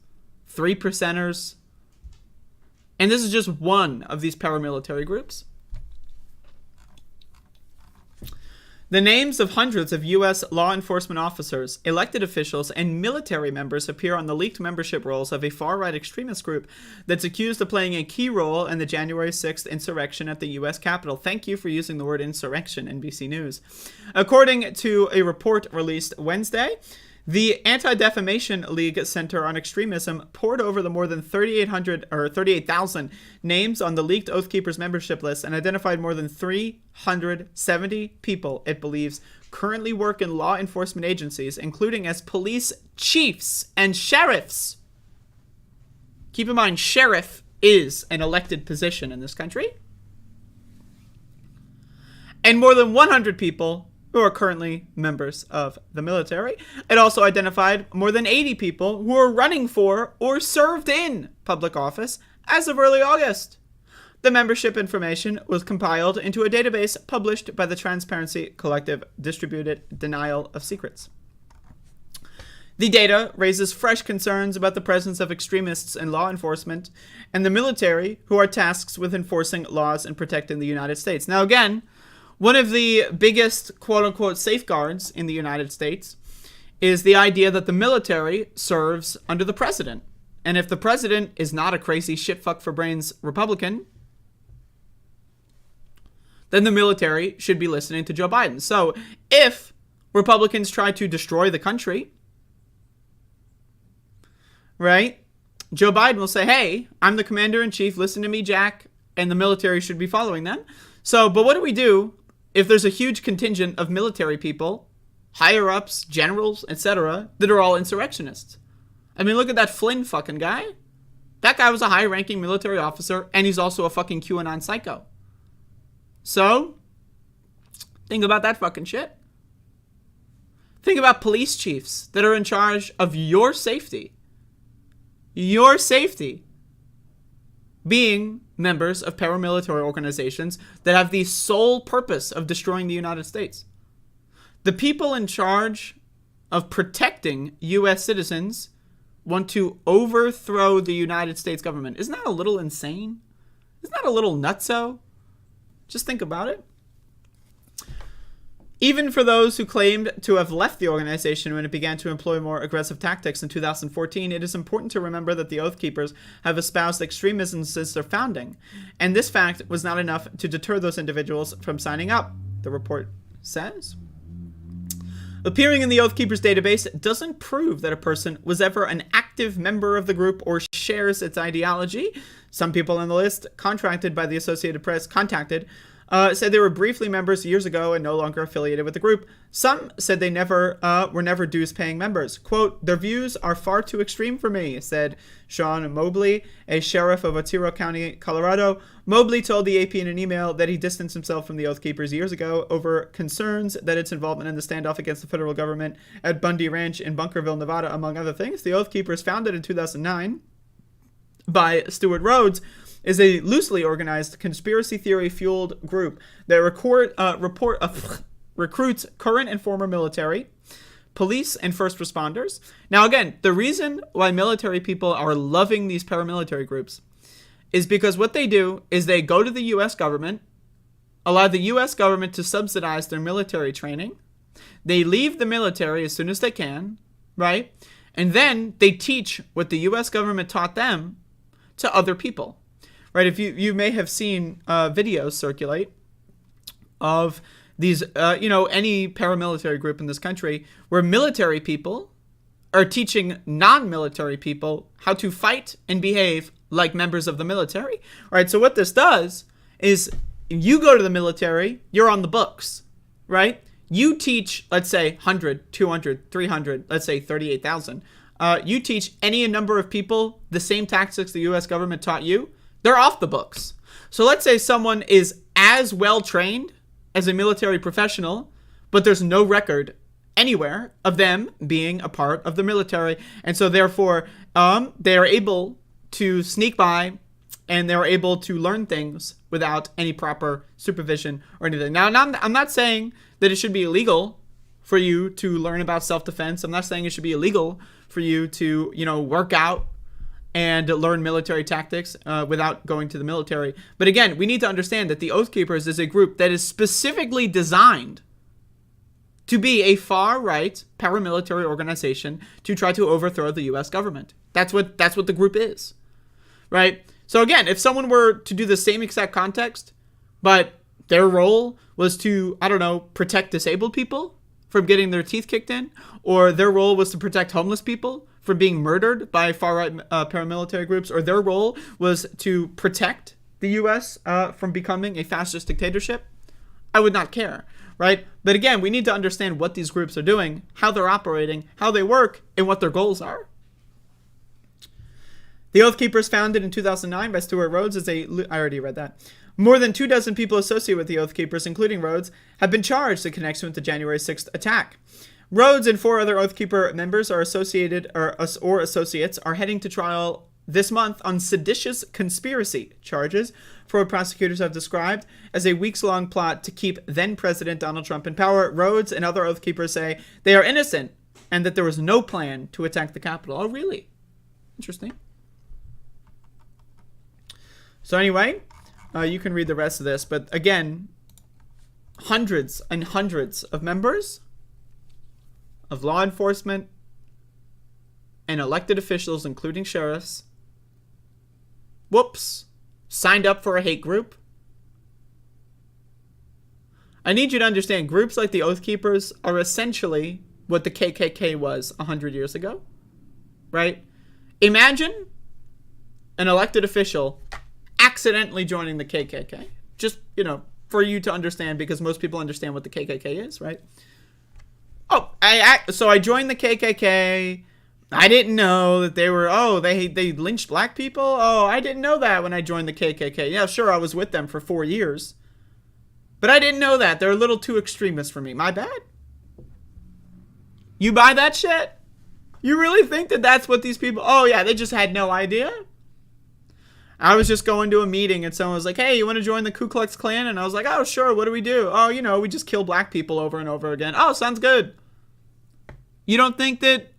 3 Percenters. And this is just one of these paramilitary groups. The names of hundreds of U.S. law enforcement officers, elected officials, and military members appear on the leaked membership rolls of a far-right extremist group that's accused of playing a key role in the January 6th insurrection at the U.S. Capitol. Thank you for using the word insurrection, NBC News. According to a report released Wednesday, the Anti-Defamation League Center on Extremism poured over the more than 38,000 names on the leaked Oath Keepers membership list and identified more than 370 people it believes currently work in law enforcement agencies, including as police chiefs and sheriffs. Keep in mind, sheriff is an elected position in this country. And more than 100 people who are currently members of the military. It also identified more than 80 people who are running for or served in public office as of early August. The membership information was compiled into a database published by the Transparency Collective Distributed Denial of Secrets. The data raises fresh concerns about the presence of extremists in law enforcement and the military who are tasked with enforcing laws and protecting the United States. Now again, one of the biggest quote-unquote safeguards in the United States is the idea that the military serves under the president. And if the president is not a crazy shit-fuck-for-brains Republican, then the military should be listening to Joe Biden. So if Republicans try to destroy the country, right, Joe Biden will say, hey, I'm the commander-in-chief, listen to me, Jack, and the military should be following them. So, but what do we do if there's a huge contingent of military people, higher-ups, generals, etc., that are all insurrectionists? I mean, look at that Flynn fucking guy. That guy was a high-ranking military officer, and he's also a fucking QAnon psycho. So, think about that fucking shit. Think about police chiefs that are in charge of your safety. Your safety. Being members of paramilitary organizations that have the sole purpose of destroying the United States. The people in charge of protecting U.S. citizens want to overthrow the United States government. Isn't that a little insane? Isn't that a little nutso? Just think about it. Even for those who claimed to have left the organization when it began to employ more aggressive tactics in 2014, it is important to remember that the Oath Keepers have espoused extremism since their founding, and this fact was not enough to deter those individuals from signing up, the report says. Appearing in the Oath Keepers database doesn't prove that a person was ever an active member of the group or shares its ideology. Some people on the list, contacted by the Associated Press, said they were briefly members years ago and no longer affiliated with the group. Some said they were never dues-paying members. Quote, their views are far too extreme for me, said Sean Mobley, a sheriff of Otero County, Colorado. Mobley told the AP in an email that he distanced himself from the Oath Keepers years ago over concerns that its involvement in the standoff against the federal government at Bundy Ranch in Bunkerville, Nevada, among other things. The Oath Keepers, founded in 2009 by Stuart Rhodes, is a loosely organized conspiracy theory-fueled group that recruits current and former military, police, and first responders. Now, again, the reason why military people are loving these paramilitary groups is because what they do is they go to the U.S. government, allow the U.S. government to subsidize their military training. They leave the military as soon as they can, right? And then they teach what the U.S. government taught them to other people, right? If you may have seen videos circulate of these, any paramilitary group in this country where military people are teaching non-military people how to fight and behave like members of the military, right? So what this does is you go to the military, you're on the books, right? You teach, let's say, 100, 200, 300, let's say 38,000. You teach any number of people the same tactics the U.S. government taught you, they're off the books. So let's say someone is as well trained as a military professional, but there's no record anywhere of them being a part of the military. And so therefore, they are able to sneak by and they're able to learn things without any proper supervision or anything. Now, I'm not saying that it should be illegal for you to learn about self-defense. I'm not saying it should be illegal for you to, work out and learn military tactics without going to the military. But again, we need to understand that the Oath Keepers is a group that is specifically designed to be a far-right paramilitary organization to try to overthrow the U.S. government. That's what the group is, right? So again, if someone were to do the same exact context, but their role was to, protect disabled people from getting their teeth kicked in, or their role was to protect homeless people from being murdered by far-right paramilitary groups, or their role was to protect the U.S. From becoming a fascist dictatorship, I would not care, right? But again, we need to understand what these groups are doing, how they're operating, how they work, and what their goals are. The Oath Keepers, founded in 2009 by Stuart Rhodes, I already read that. More than 24 people associated with the Oath Keepers, including Rhodes, have been charged in connection with the January 6th attack. Rhodes and 4 other Oath Keeper members are associated or associates are heading to trial this month on seditious conspiracy charges for what prosecutors have described as a weeks-long plot to keep then-President Donald Trump in power. Rhodes and other Oath Keepers say they are innocent and that there was no plan to attack the Capitol. Oh, really? Interesting. So anyway, you can read the rest of this. But again, hundreds and hundreds of members of law enforcement and elected officials, including sheriffs, signed up for a hate group. I need you to understand, groups like the Oath Keepers are essentially what the KKK was 100 years ago, right? Imagine an elected official accidentally joining the KKK. Just, for you to understand, because most people understand what the KKK is, right? So I joined the KKK. I didn't know that they were, they lynched black people? Oh, I didn't know that when I joined the KKK. Yeah, sure, I was with them for 4 years. But I didn't know that. They're a little too extremist for me. My bad. You buy that shit? You really think that that's what these people... Oh, yeah, they just had no idea? I was just going to a meeting and someone was like, hey, you want to join the Ku Klux Klan? And I was like, oh, sure, what do we do? Oh, we just kill black people over and over again. Oh, sounds good. You don't think that...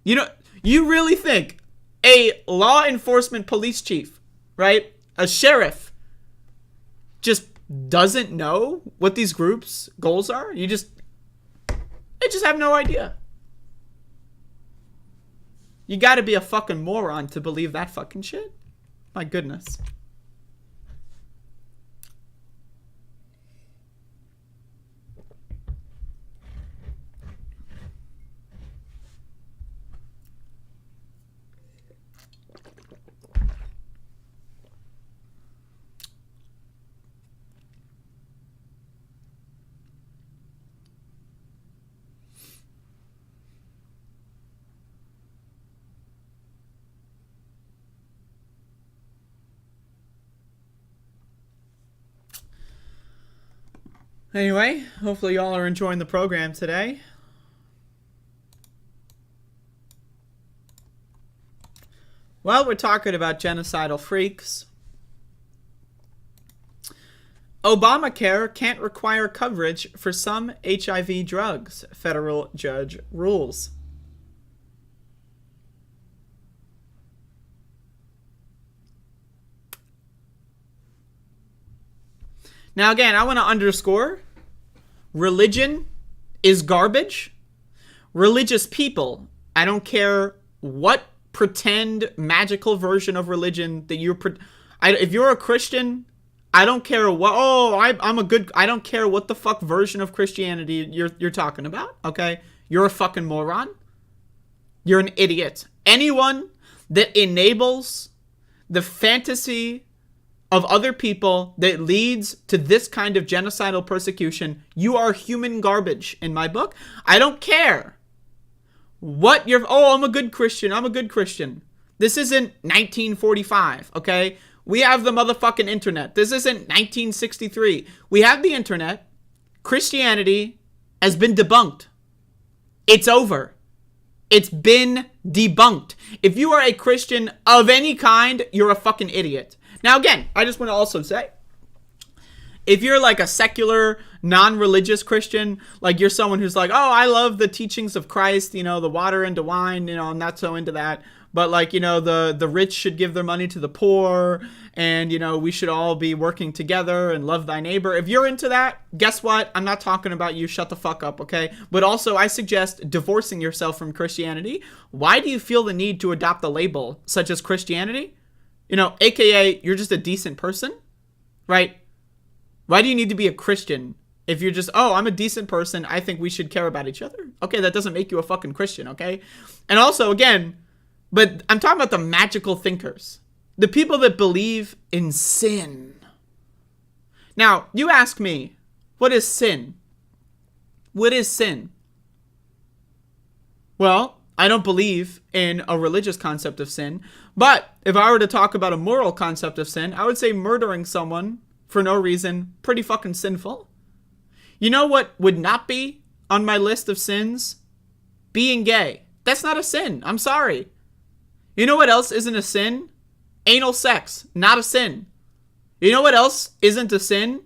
You really think a law enforcement police chief, right? A sheriff just doesn't know what these groups' goals are? They just have no idea. You gotta be a fucking moron to believe that fucking shit. My goodness. Anyway, hopefully y'all are enjoying the program today. Well, we're talking about genocidal freaks. Obamacare can't require coverage for some HIV drugs, federal judge rules. Now, again, I want to underscore, religion is garbage. Religious people, I don't care what pretend magical version of religion that if you're a Christian, I don't care what, I don't care what the fuck version of Christianity you're talking about, okay? You're a fucking moron. You're an idiot. Anyone that enables the fantasy of other people that leads to this kind of genocidal persecution, you are human garbage in my book. I don't care what I'm a good Christian. I'm a good Christian. This isn't 1945, okay? We have the motherfucking internet. This isn't 1963. We have the internet. Christianity has been debunked. It's over. It's been debunked. If you are a Christian of any kind, you're a fucking idiot. Now, again, I just want to also say, if you're like a secular, non-religious Christian, like you're someone who's like, oh, I love the teachings of Christ, the water into wine, I'm not so into that. But like, the rich should give their money to the poor, and, we should all be working together and love thy neighbor. If you're into that, guess what? I'm not talking about you. Shut the fuck up, okay? But also, I suggest divorcing yourself from Christianity. Why do you feel the need to adopt a label such as Christianity? AKA, you're just a decent person, right? Why do you need to be a Christian if you're just, I'm a decent person, I think we should care about each other? Okay, that doesn't make you a fucking Christian, okay? And also, again, but I'm talking about the magical thinkers. The people that believe in sin. Now, you ask me, what is sin? What is sin? Well, I don't believe in a religious concept of sin, but if I were to talk about a moral concept of sin, I would say murdering someone for no reason, pretty fucking sinful. You know what would not be on my list of sins? Being gay. That's not a sin. I'm sorry. You know what else isn't a sin? Anal sex. Not a sin. You know what else isn't a sin?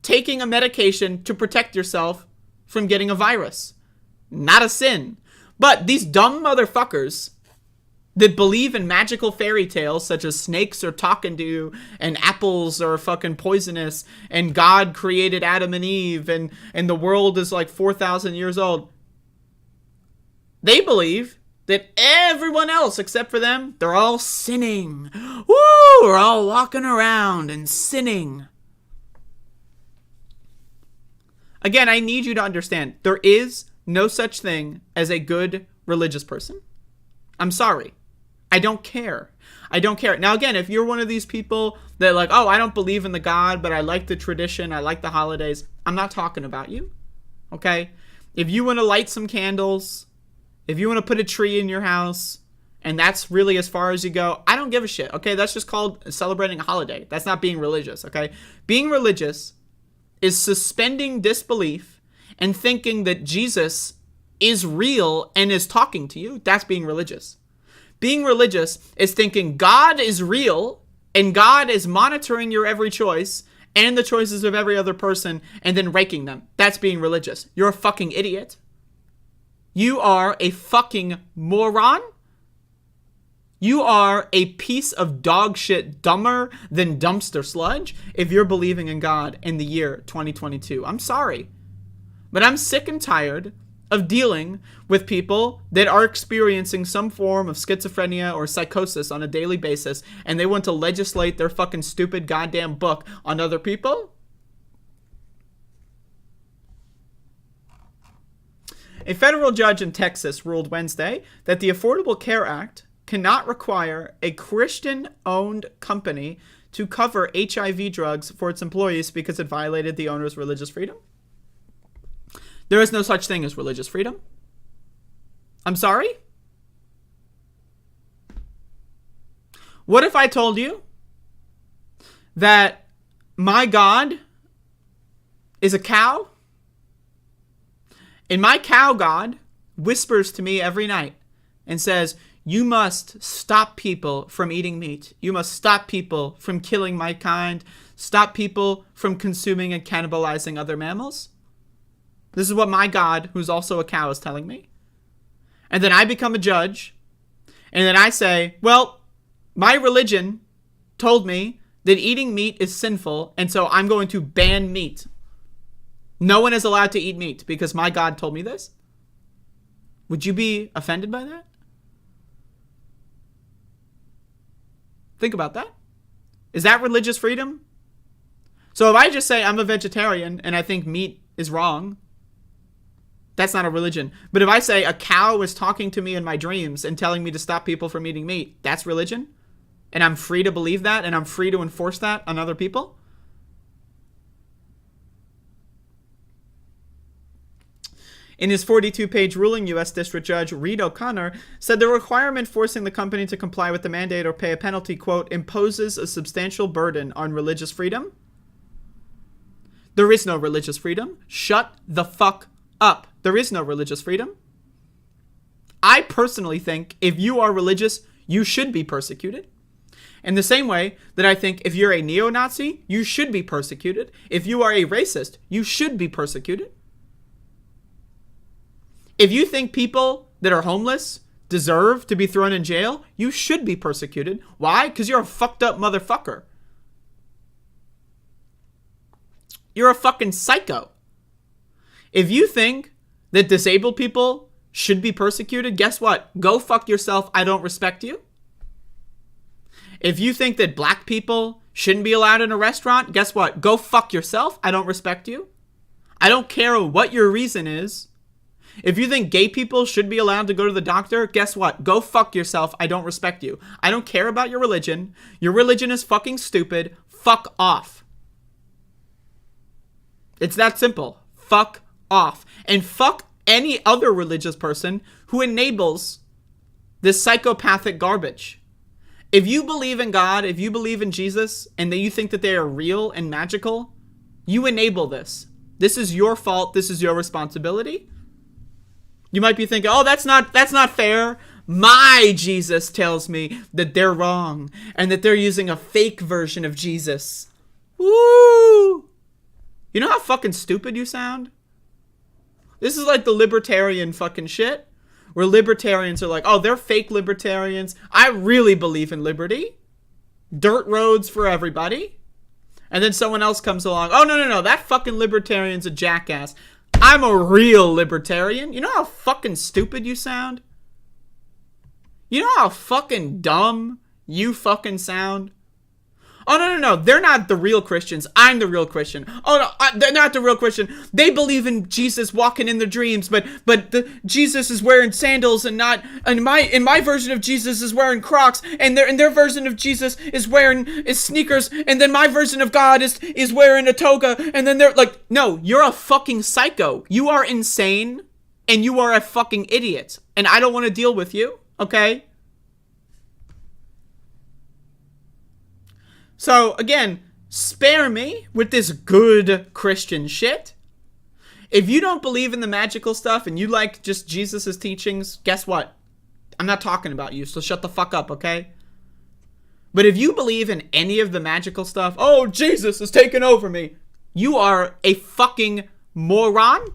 Taking a medication to protect yourself from getting a virus. Not a sin. But these dumb motherfuckers that believe in magical fairy tales such as snakes are talking to you and apples are fucking poisonous and God created Adam and Eve and the world is like 4,000 years old. They believe that everyone else except for them, they're all sinning. Woo! We're all walking around and sinning. Again, I need you to understand, there is no such thing as a good religious person. I'm sorry. I don't care. I don't care. Now, again, if you're one of these people that like, I don't believe in the God, but I like the tradition, I like the holidays, I'm not talking about you. Okay? If you want to light some candles, if you want to put a tree in your house, and that's really as far as you go, I don't give a shit. Okay? That's just called celebrating a holiday. That's not being religious. Okay? Being religious is suspending disbelief and thinking that Jesus is real and is talking to you. That's being religious. Being religious is thinking God is real and God is monitoring your every choice and the choices of every other person and then ranking them. That's being religious. You're a fucking idiot. You are a fucking moron. You are a piece of dog shit dumber than dumpster sludge if you're believing in God in the year 2022. I'm sorry. But I'm sick and tired of dealing with people that are experiencing some form of schizophrenia or psychosis on a daily basis, and they want to legislate their fucking stupid goddamn book on other people. A federal judge in Texas ruled Wednesday that the Affordable Care Act cannot require a Christian-owned company to cover HIV drugs for its employees because it violated the owner's religious freedom. There is no such thing as religious freedom. I'm sorry? What if I told you that my God is a cow? And my cow God whispers to me every night and says, You must stop people from eating meat. You must stop people from killing my kind. Stop people from consuming and cannibalizing other mammals. This is what my God, who's also a cow, is telling me. And then I become a judge. And then I say, well, my religion told me that eating meat is sinful, and so I'm going to ban meat. No one is allowed to eat meat because my God told me this. Would you be offended by that? Think about that. Is that religious freedom? So if I just say I'm a vegetarian and I think meat is wrong, that's not a religion. But if I say a cow is talking to me in my dreams and telling me to stop people from eating meat, that's religion? And I'm free to believe that and I'm free to enforce that on other people? In his 42-page ruling, U.S. District Judge Reed O'Connor said the requirement forcing the company to comply with the mandate or pay a penalty, quote, imposes a substantial burden on religious freedom. There is no religious freedom. Shut the fuck up. There is no religious freedom. I personally think if you are religious, you should be persecuted. In the same way that I think if you're a neo-Nazi, you should be persecuted. If you are a racist, you should be persecuted. If you think people that are homeless deserve to be thrown in jail, you should be persecuted. Why? Because you're a fucked up motherfucker. You're a fucking psycho. If you think that disabled people should be persecuted, guess what? Go fuck yourself. I don't respect you. If you think that black people shouldn't be allowed in a restaurant, guess what? Go fuck yourself. I don't respect you. I don't care what your reason is. If you think gay people should be allowed to go to the doctor, guess what? Go fuck yourself. I don't respect you. I don't care about your religion. Your religion is fucking stupid. Fuck off. It's that simple. Fuck off. And fuck any other religious person who enables this psychopathic garbage. If you believe in God, if you believe in Jesus, and that you think that they are real and magical, you enable this. This is your fault. This is your responsibility. You might be thinking, oh, that's not fair. My Jesus tells me that they're wrong and that they're using a fake version of Jesus. Woo! You know how fucking stupid you sound? This is like the libertarian fucking shit, where libertarians are like, oh, they're fake libertarians. I really believe in liberty. Dirt roads for everybody. And then someone else comes along, oh, no, that fucking libertarian's a jackass. I'm a real libertarian. You know how fucking stupid you sound? You know how fucking dumb you fucking sound? Oh, no. They're not the real Christians. I'm the real Christian. Oh, no, they're not the real Christian. They believe in Jesus walking in their dreams, but Jesus is wearing sandals and not... And my version of Jesus is wearing Crocs, and their version of Jesus is wearing sneakers, and then my version of God is wearing a toga, and then they're like... No, you're a fucking psycho. You are insane, and you are a fucking idiot. And I don't want to deal with you, okay? So, again, spare me with this good Christian shit. If you don't believe in the magical stuff and you like just Jesus' teachings, guess what? I'm not talking about you, so shut the fuck up, okay? But if you believe in any of the magical stuff, oh, Jesus is taking over me, you are a fucking moron.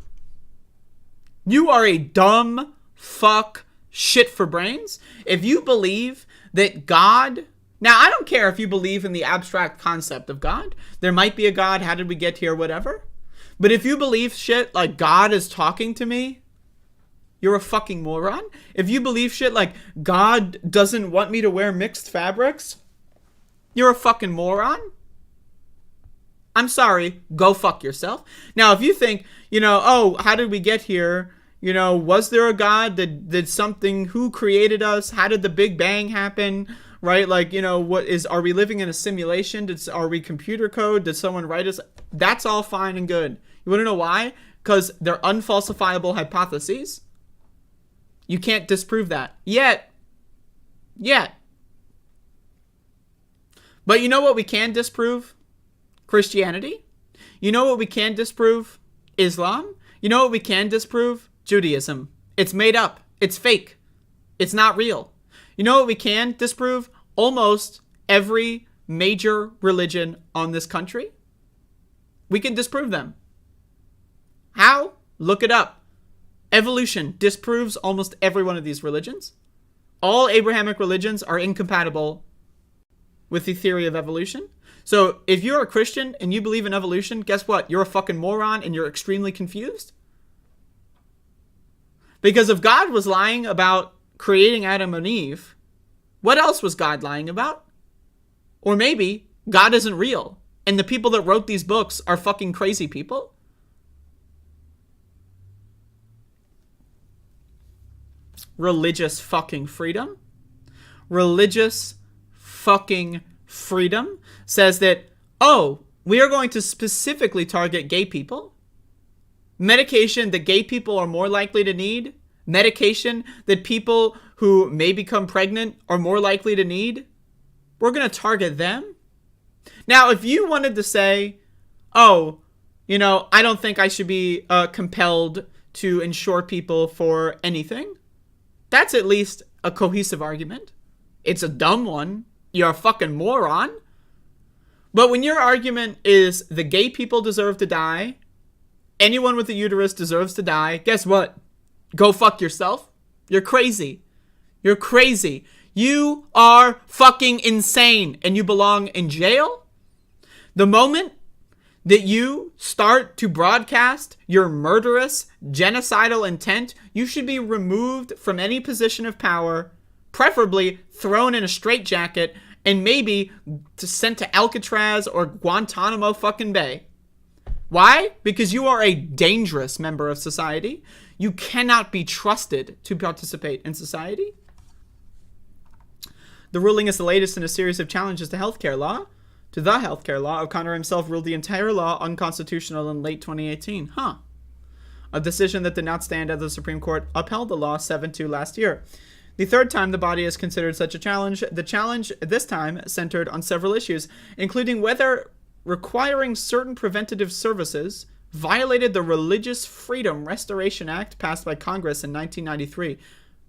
You are a dumb fuck shit for brains. If you believe that God... Now, I don't care if you believe in the abstract concept of God. There might be a God, how did we get here, whatever. But if you believe shit like God is talking to me, you're a fucking moron. If you believe shit like God doesn't want me to wear mixed fabrics, you're a fucking moron. I'm sorry, go fuck yourself. Now, if you think, oh, how did we get here? Was there a God that did something? Who created us? How did the Big Bang happen? Right? Like, are we living in a simulation? Are we computer code? Did someone write us? That's all fine and good. You want to know why? Because they're unfalsifiable hypotheses. You can't disprove that. Yet. But you know what we can disprove? Christianity. You know what we can disprove? Islam. You know what we can disprove? Judaism. It's made up. It's fake. It's not real. You know what we can disprove? Almost every major religion on this country. We can disprove them. How? Look it up. Evolution disproves almost every one of these religions. All Abrahamic religions are incompatible with the theory of evolution. So if you're a Christian and you believe in evolution, guess what? You're a fucking moron and you're extremely confused. Because if God was lying about creating Adam and Eve, what else was God lying about? Or maybe God isn't real and the people that wrote these books are fucking crazy people. Religious fucking freedom. Religious fucking freedom says that, oh, we are going to specifically target gay people. Medication that gay people are more likely to need. Medication that people who may become pregnant are more likely to need. We're going to target them. Now, if you wanted to say, oh, you know, I don't think I should be compelled to insure people for anything, that's at least a cohesive argument. It's a dumb one. You're a fucking moron. But when your argument is the gay people deserve to die, anyone with a uterus deserves to die, guess what? Go fuck yourself. You're crazy. You're crazy. You are fucking insane and you belong in jail. The moment that you start to broadcast your murderous, genocidal intent, you should be removed from any position of power, preferably thrown in a straitjacket, and maybe sent to Alcatraz or Guantanamo fucking Bay. Why? Because you are a dangerous member of society. You cannot be trusted to participate in society. The ruling is the latest in a series of challenges to healthcare law. To the healthcare law, O'Connor himself ruled the entire law unconstitutional in late 2018. A decision that did not stand as the Supreme Court upheld the law 7-2 last year. The third time the body has considered such a challenge. The challenge this time centered on several issues, including whether requiring certain preventative services violated the Religious Freedom Restoration Act passed by Congress in 1993.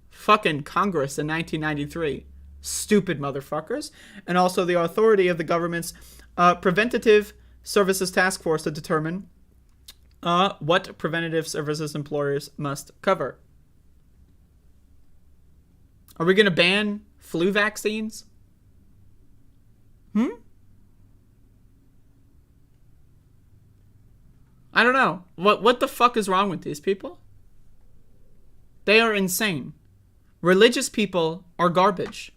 Fucking Congress in 1993. Stupid motherfuckers. And also the authority of the government's Preventative Services Task Force to determine what preventative services employers must cover. Are we going to ban flu vaccines? I don't know. What the fuck is wrong with these people? They are insane. Religious people are garbage.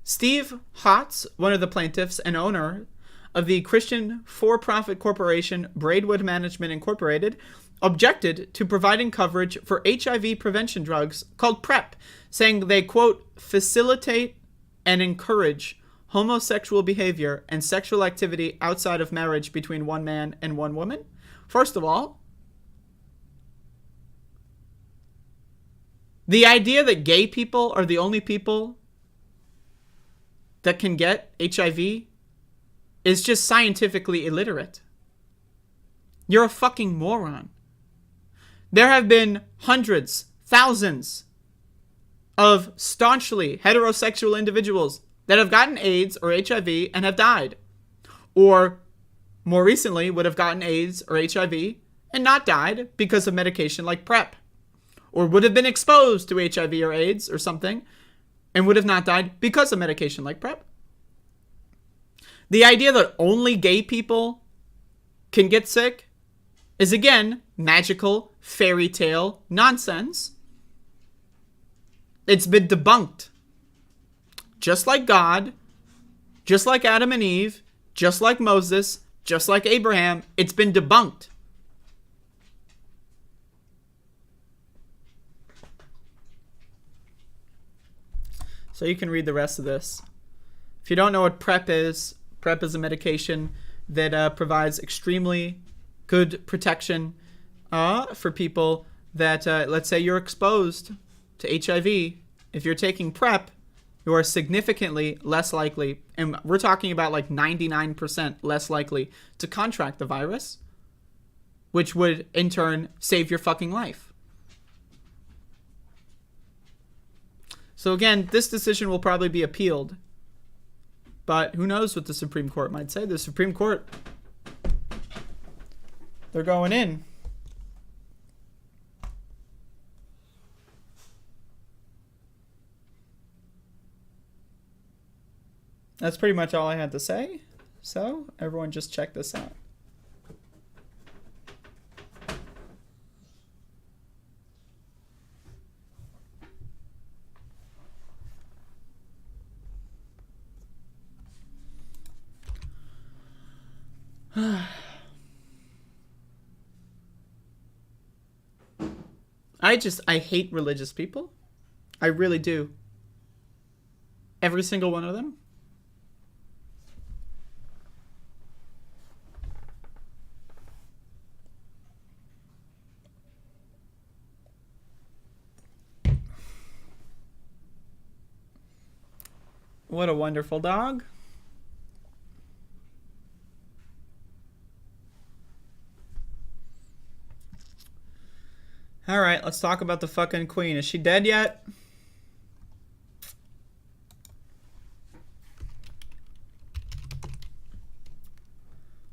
Steve Hotz, one of the plaintiffs and owner of the Christian for-profit corporation Braidwood Management Incorporated, objected to providing coverage for HIV prevention drugs called PrEP, saying they, quote, facilitate and encourage homosexual behavior and sexual activity outside of marriage between one man and one woman. First of all, the idea that gay people are the only people that can get HIV is just scientifically illiterate. You're a fucking moron. There have been hundreds, thousands of staunchly heterosexual individuals that have gotten AIDS or HIV and have died. Or more recently would have gotten AIDS or HIV and not died because of medication like PrEP. Or would have been exposed to HIV or AIDS or something and would have not died because of medication like PrEP. The idea that only gay people can get sick is, again, magical fairy tale nonsense. It's been debunked. Just like God, just like Adam and Eve, just like Moses, just like Abraham, it's been debunked. So you can read the rest of this. If you don't know what PrEP is a medication that provides extremely good protection for people that, let's say you're exposed to HIV. If you're taking PrEP, you are significantly less likely, and we're talking about like 99% less likely to contract the virus, which would in turn save your fucking life. So again, this decision will probably be appealed. But who knows what the Supreme Court might say. The Supreme Court, they're going in. That's pretty much all I had to say. So, everyone just check this out. I hate religious people. I really do. Every single one of them. What a wonderful dog. All right, let's talk about the fucking queen. Is she dead yet?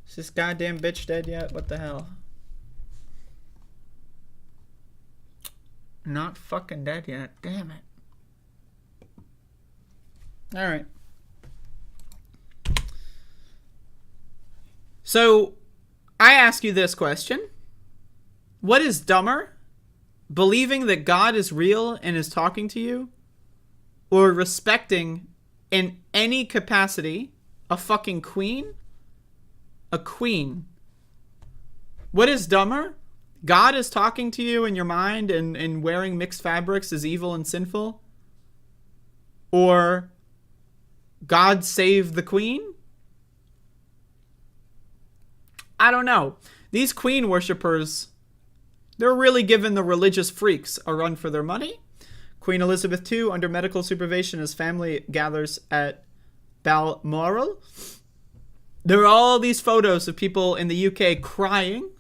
Is this goddamn bitch dead yet? What the hell? Not fucking dead yet. Damn it. All right. So, I ask you this question. What is dumber? Believing that God is real and is talking to you? Or respecting, in any capacity, a fucking queen? A queen. What is dumber? God is talking to you in your mind and wearing mixed fabrics is evil and sinful? Or God save the queen? I don't know. These queen worshippers, they're really giving the religious freaks a run for their money. Queen Elizabeth II under medical supervision as family gathers at Balmoral. There are all these photos of people in the UK crying.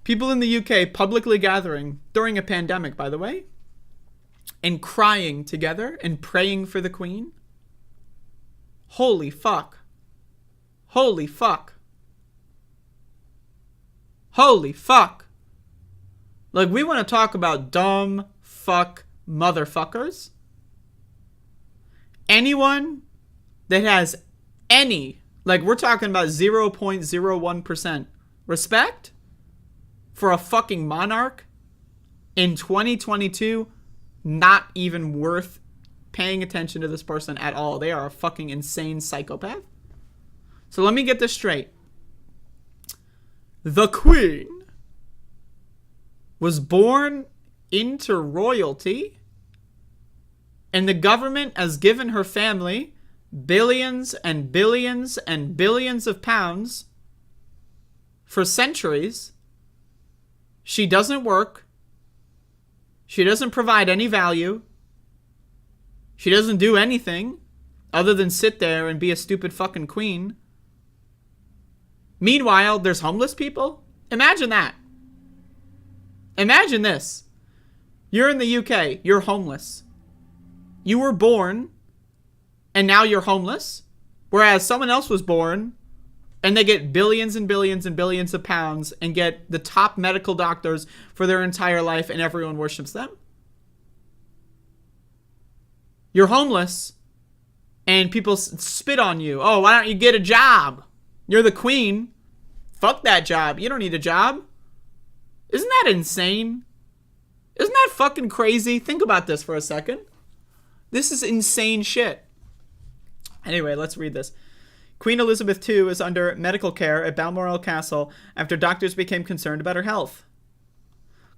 People in the UK publicly gathering during a pandemic, by the way, and crying together and praying for the Queen. Holy fuck. Holy fuck. Holy fuck. Like, we want to talk about dumb fuck motherfuckers. Anyone that has any, like, we're talking about 0.01% respect for a fucking monarch in 2022, not even worth paying attention to this person at all. They are a fucking insane psychopath. So let me get this straight. The Queen was born into royalty, and the government has given her family billions and billions and billions of pounds for centuries. She doesn't work. She doesn't provide any value. She doesn't do anything other than sit there and be a stupid fucking queen. Meanwhile, there's homeless people. Imagine that. Imagine this. You're in the UK. You're homeless. You were born, and now you're homeless. Whereas someone else was born, and they get billions and billions and billions of pounds and get the top medical doctors for their entire life, and everyone worships them. You're homeless, and people spit on you. Oh, why don't you get a job? You're the queen. Fuck that job. You don't need a job. Isn't that insane? Isn't that fucking crazy? Think about this for a second. This is insane shit. Anyway, let's read this. Queen Elizabeth II is under medical care at Balmoral Castle after doctors became concerned about her health.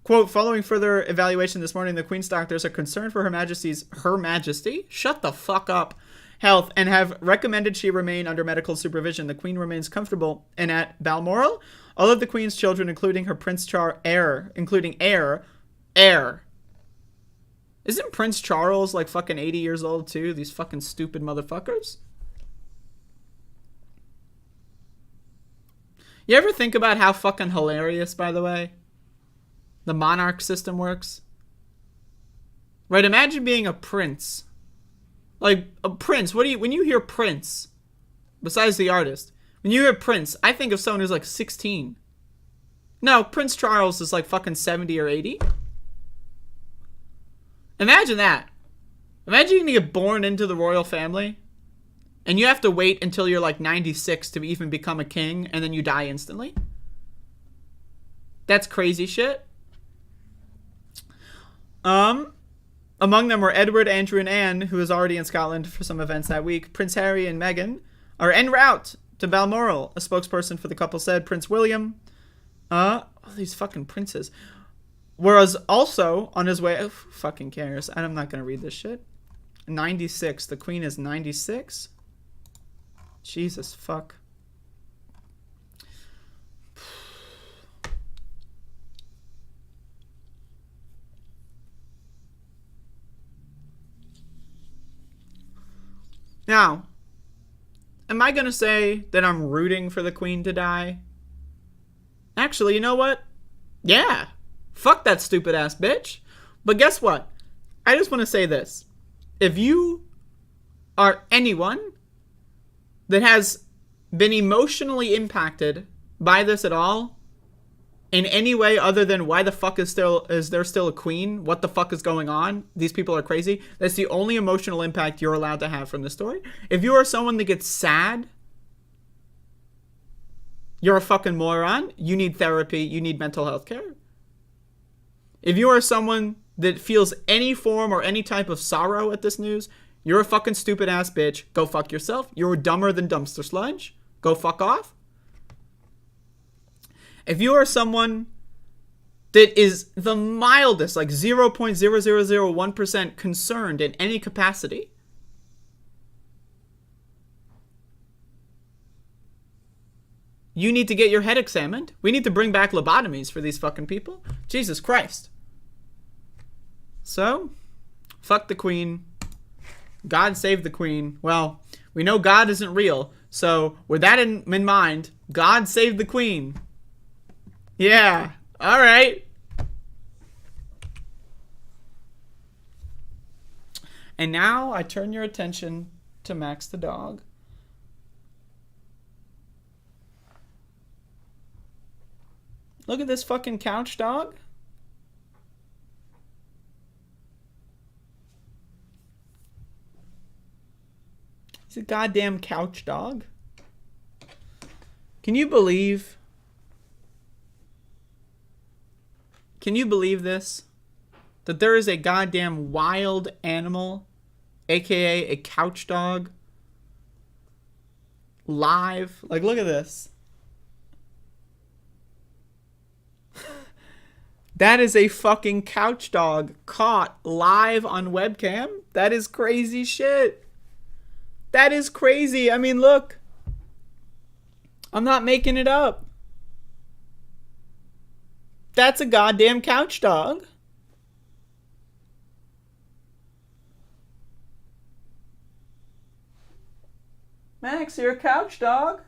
Quote, following further evaluation this morning, the Queen's doctors are concerned for Her Majesty? Shut the fuck up. Health, and have recommended she remain under medical supervision. The Queen remains comfortable and at Balmoral. All of the Queen's children, including her heir. Isn't Prince Charles like fucking 80 years old too? These fucking stupid motherfuckers. You ever think about how fucking hilarious, by the way, the monarch system works? Right? Imagine being a prince. Like, a prince. When you hear prince, besides the artist, when you hear prince, I think of someone who's like 16. No, Prince Charles is like fucking 70 or 80. Imagine that. Imagine you get born into the royal family, and you have to wait until you're like 96 to even become a king, and then you die instantly. That's crazy shit. Among them were Edward, Andrew, and Anne, who is already in Scotland for some events that week. Prince Harry and Meghan are en route to Balmoral, a spokesperson for the couple said. Prince William, all these fucking princes, whereas also on his way, who fucking cares? I'm not gonna read this shit. 96, the Queen is 96? Jesus fuck. Now, am I going to say that I'm rooting for the Queen to die? Actually, you know what? Yeah. Fuck that stupid ass bitch. But guess what? I just want to say this. If you are anyone that has been emotionally impacted by this at all, in any way other than why the fuck is there still a queen? What the fuck is going on? These people are crazy. That's the only emotional impact you're allowed to have from this story. If you are someone that gets sad, you're a fucking moron. You need therapy. You need mental health care. If you are someone that feels any form or any type of sorrow at this news, you're a fucking stupid ass bitch. Go fuck yourself. You're dumber than dumpster sludge. Go fuck off. If you are someone that is the mildest, like 0.0001% concerned in any capacity, you need to get your head examined. We need to bring back lobotomies for these fucking people. Jesus Christ. So, fuck the Queen. God save the Queen. Well, we know God isn't real. So, with that in mind, God save the Queen. Yeah. All right. And now I turn your attention to Max the dog. Look at this fucking couch dog. He's a goddamn couch dog. Can you believe this? That there is a goddamn wild animal, aka a couch dog, live. Like, look at this. That is a fucking couch dog caught live on webcam. That is crazy shit. That is crazy. I mean, look. I'm not making it up. That's a goddamn couch dog. Max, you're a couch dog.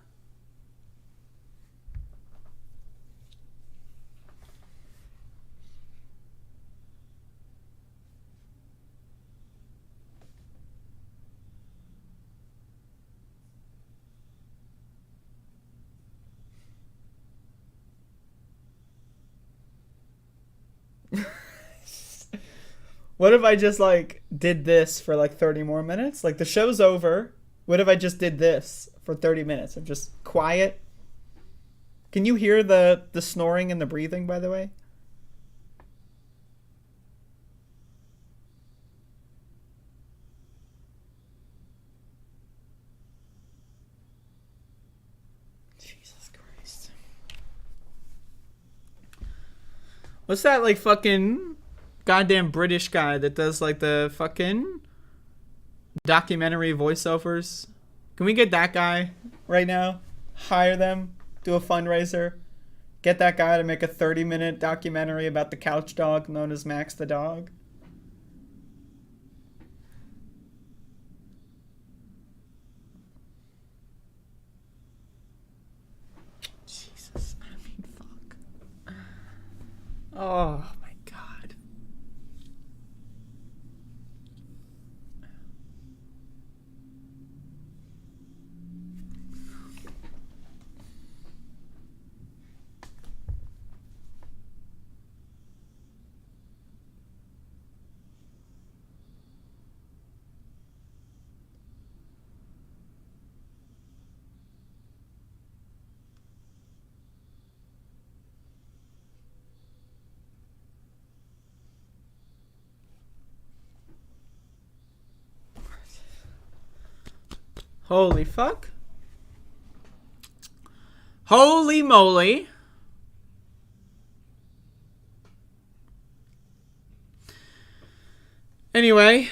What if I just, like, did this for, like, 30 more minutes? Like, the show's over. What if I just did this for 30 minutes of just quiet? Can you hear the snoring and the breathing, by the way? Jesus Christ. What's that, like, fucking goddamn British guy that does, like, the fucking documentary voiceovers? Can we get that guy right now? Hire them, do a fundraiser, get that guy to make a 30-minute documentary about the couch dog known as Max the dog. Jesus, I mean, fuck. Oh. Holy fuck. Holy moly. Anyway.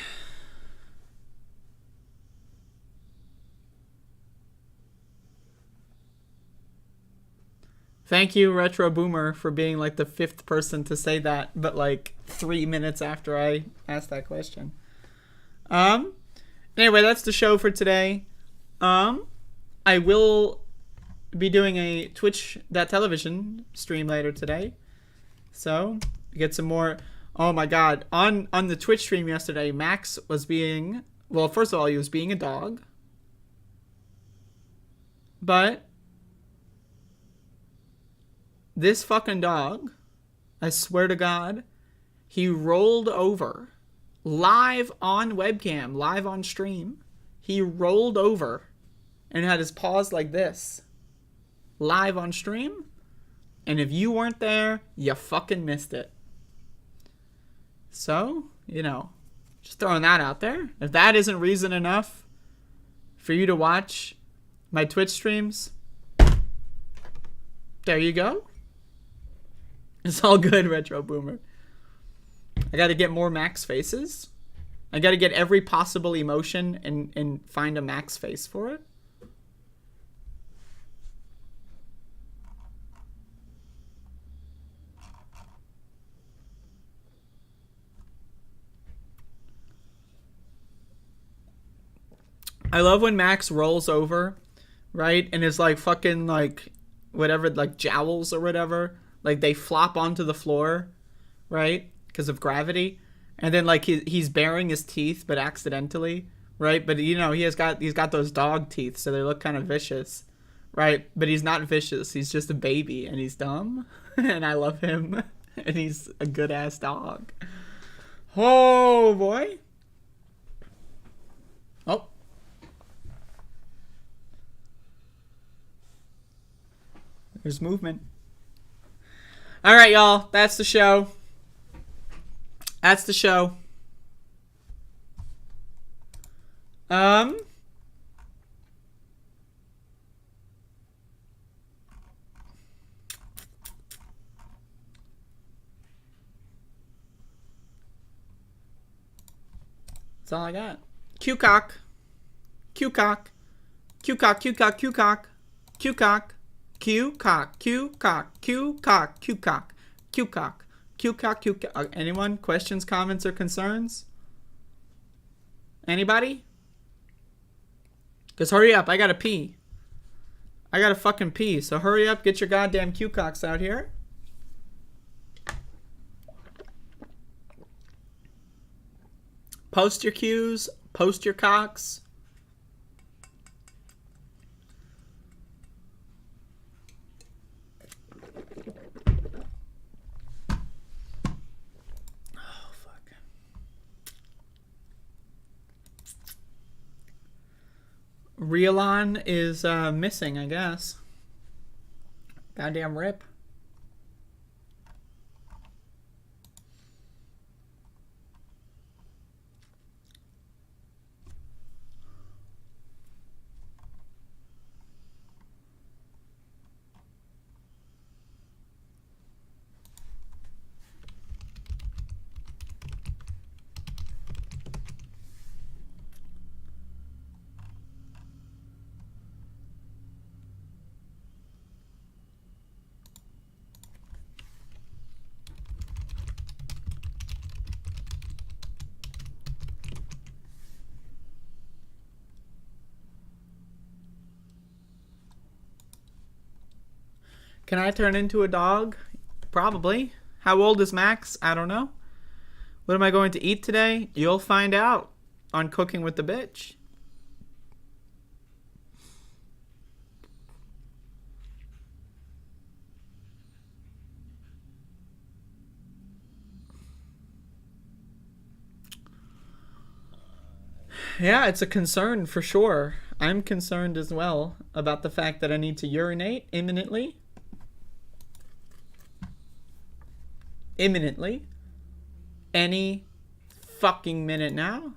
Thank you, Retro Boomer, for being like the 5th person to say that, but like 3 minutes after I asked that question. Anyway, that's the show for today. I will be doing a Twitch.television stream later today. So, get some more. Oh my god. On the Twitch stream yesterday, Max was being, well, first of all, he was being a dog. But this fucking dog, I swear to God, he rolled over live on webcam, live on stream. He rolled over and had his paws like this, live on stream. And if you weren't there, you fucking missed it. So, you know, just throwing that out there. If that isn't reason enough for you to watch my Twitch streams, there you go. It's all good, Retro Boomer. I got to get more Max faces. I got to get every possible emotion and find a Max face for it. I love when Max rolls over, right? And is like fucking like whatever, like jowls or whatever. Like they flop onto the floor, right? Because of gravity. And then like he's baring his teeth, but accidentally, right? But you know, he's got those dog teeth, so they look kind of vicious, right? But he's not vicious. He's just a baby and he's dumb. And I love him. And he's a good ass dog. Oh boy. Oh. There's movement. All right, y'all. That's the show. That's the show. That's all I got. Q-cock. Q-cock. Q-cock, Q-cock, Q-cock. Q-cock. Q-cock, Q-cock, Q-cock, Q-cock, Q-cock, Q-cock, Q-cock. Anyone? Questions, comments, or concerns? Anybody? Because hurry up, I gotta pee. I gotta fucking pee, so hurry up, get your goddamn Q-cocks out here. Post your Qs, post your cocks. Rielon is missing, I guess. Goddamn rip. Can I turn into a dog? Probably. How old is Max? I don't know. What am I going to eat today? You'll find out on Cooking with the Bitch. Yeah, it's a concern for sure. I'm concerned as well about the fact that I need to urinate imminently. Imminently. Any fucking minute now.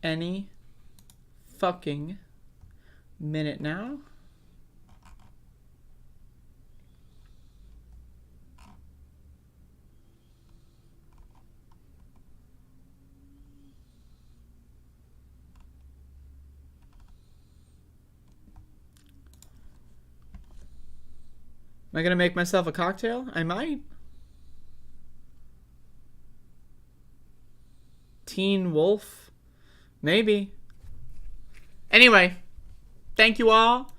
any fucking minute now. Am I gonna make myself a cocktail? I might. Teen Wolf? Maybe. Anyway, thank you all.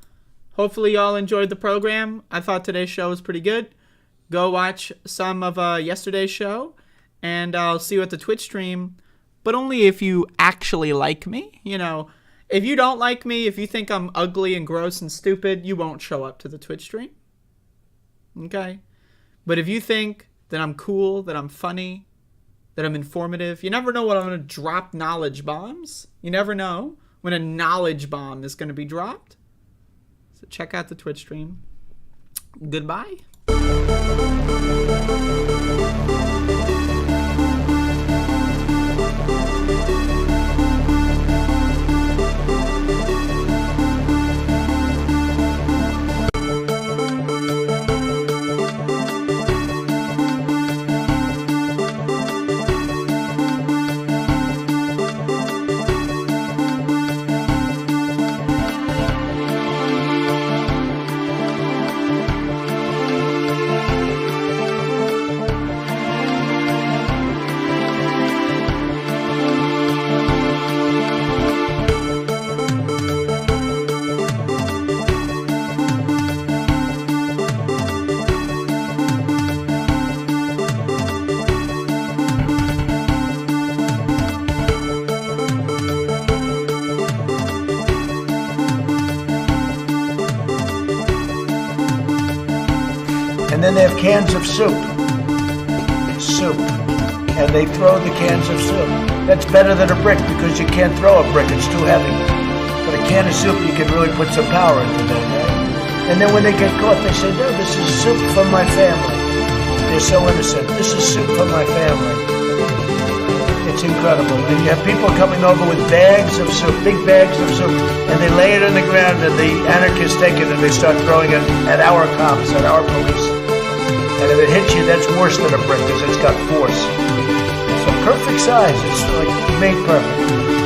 Hopefully y'all enjoyed the program. I thought today's show was pretty good. Go watch some of yesterday's show, and I'll see you at the Twitch stream, but only if you actually like me. You know, if you don't like me, if you think I'm ugly and gross and stupid, you won't show up to the Twitch stream. Okay? But if you think that I'm cool, that I'm funny, that I'm informative, you never know when I'm going to drop knowledge bombs. You never know when a knowledge bomb is going to be dropped. So check out the Twitch stream. Goodbye. Then they have cans of soup. And they throw the cans of soup. That's better than a brick because you can't throw a brick, it's too heavy. But a can of soup, you can really put some power into that, right? And then when they get caught, they say, no, this is soup from my family. They're so innocent. This is soup from my family. It's incredible. And you have people coming over with bags of soup, big bags of soup, and they lay it on the ground, and the anarchists take it and they start throwing it at our cops, at our police. And if it hits you, that's worse than a brick because it's got force. It's a perfect size. It's like made perfect.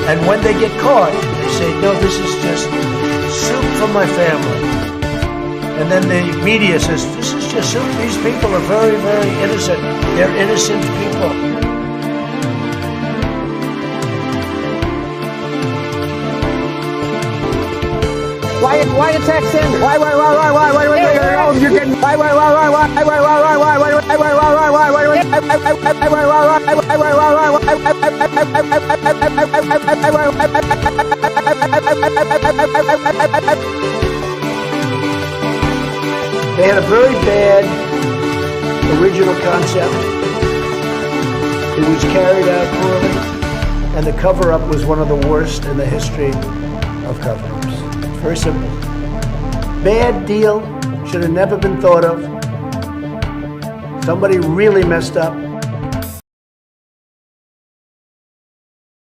And when they get caught, they say, no, this is just soup from my family. And then the media says, this is just soup. These people are very, very innocent. They're innocent people. Why attack Sanders? Why you're getting They had a very bad original concept. It was carried out poorly, and the cover-up was one of the worst in the history of cover-ups. Very simple. Bad deal, should have never been thought of. Somebody really messed up.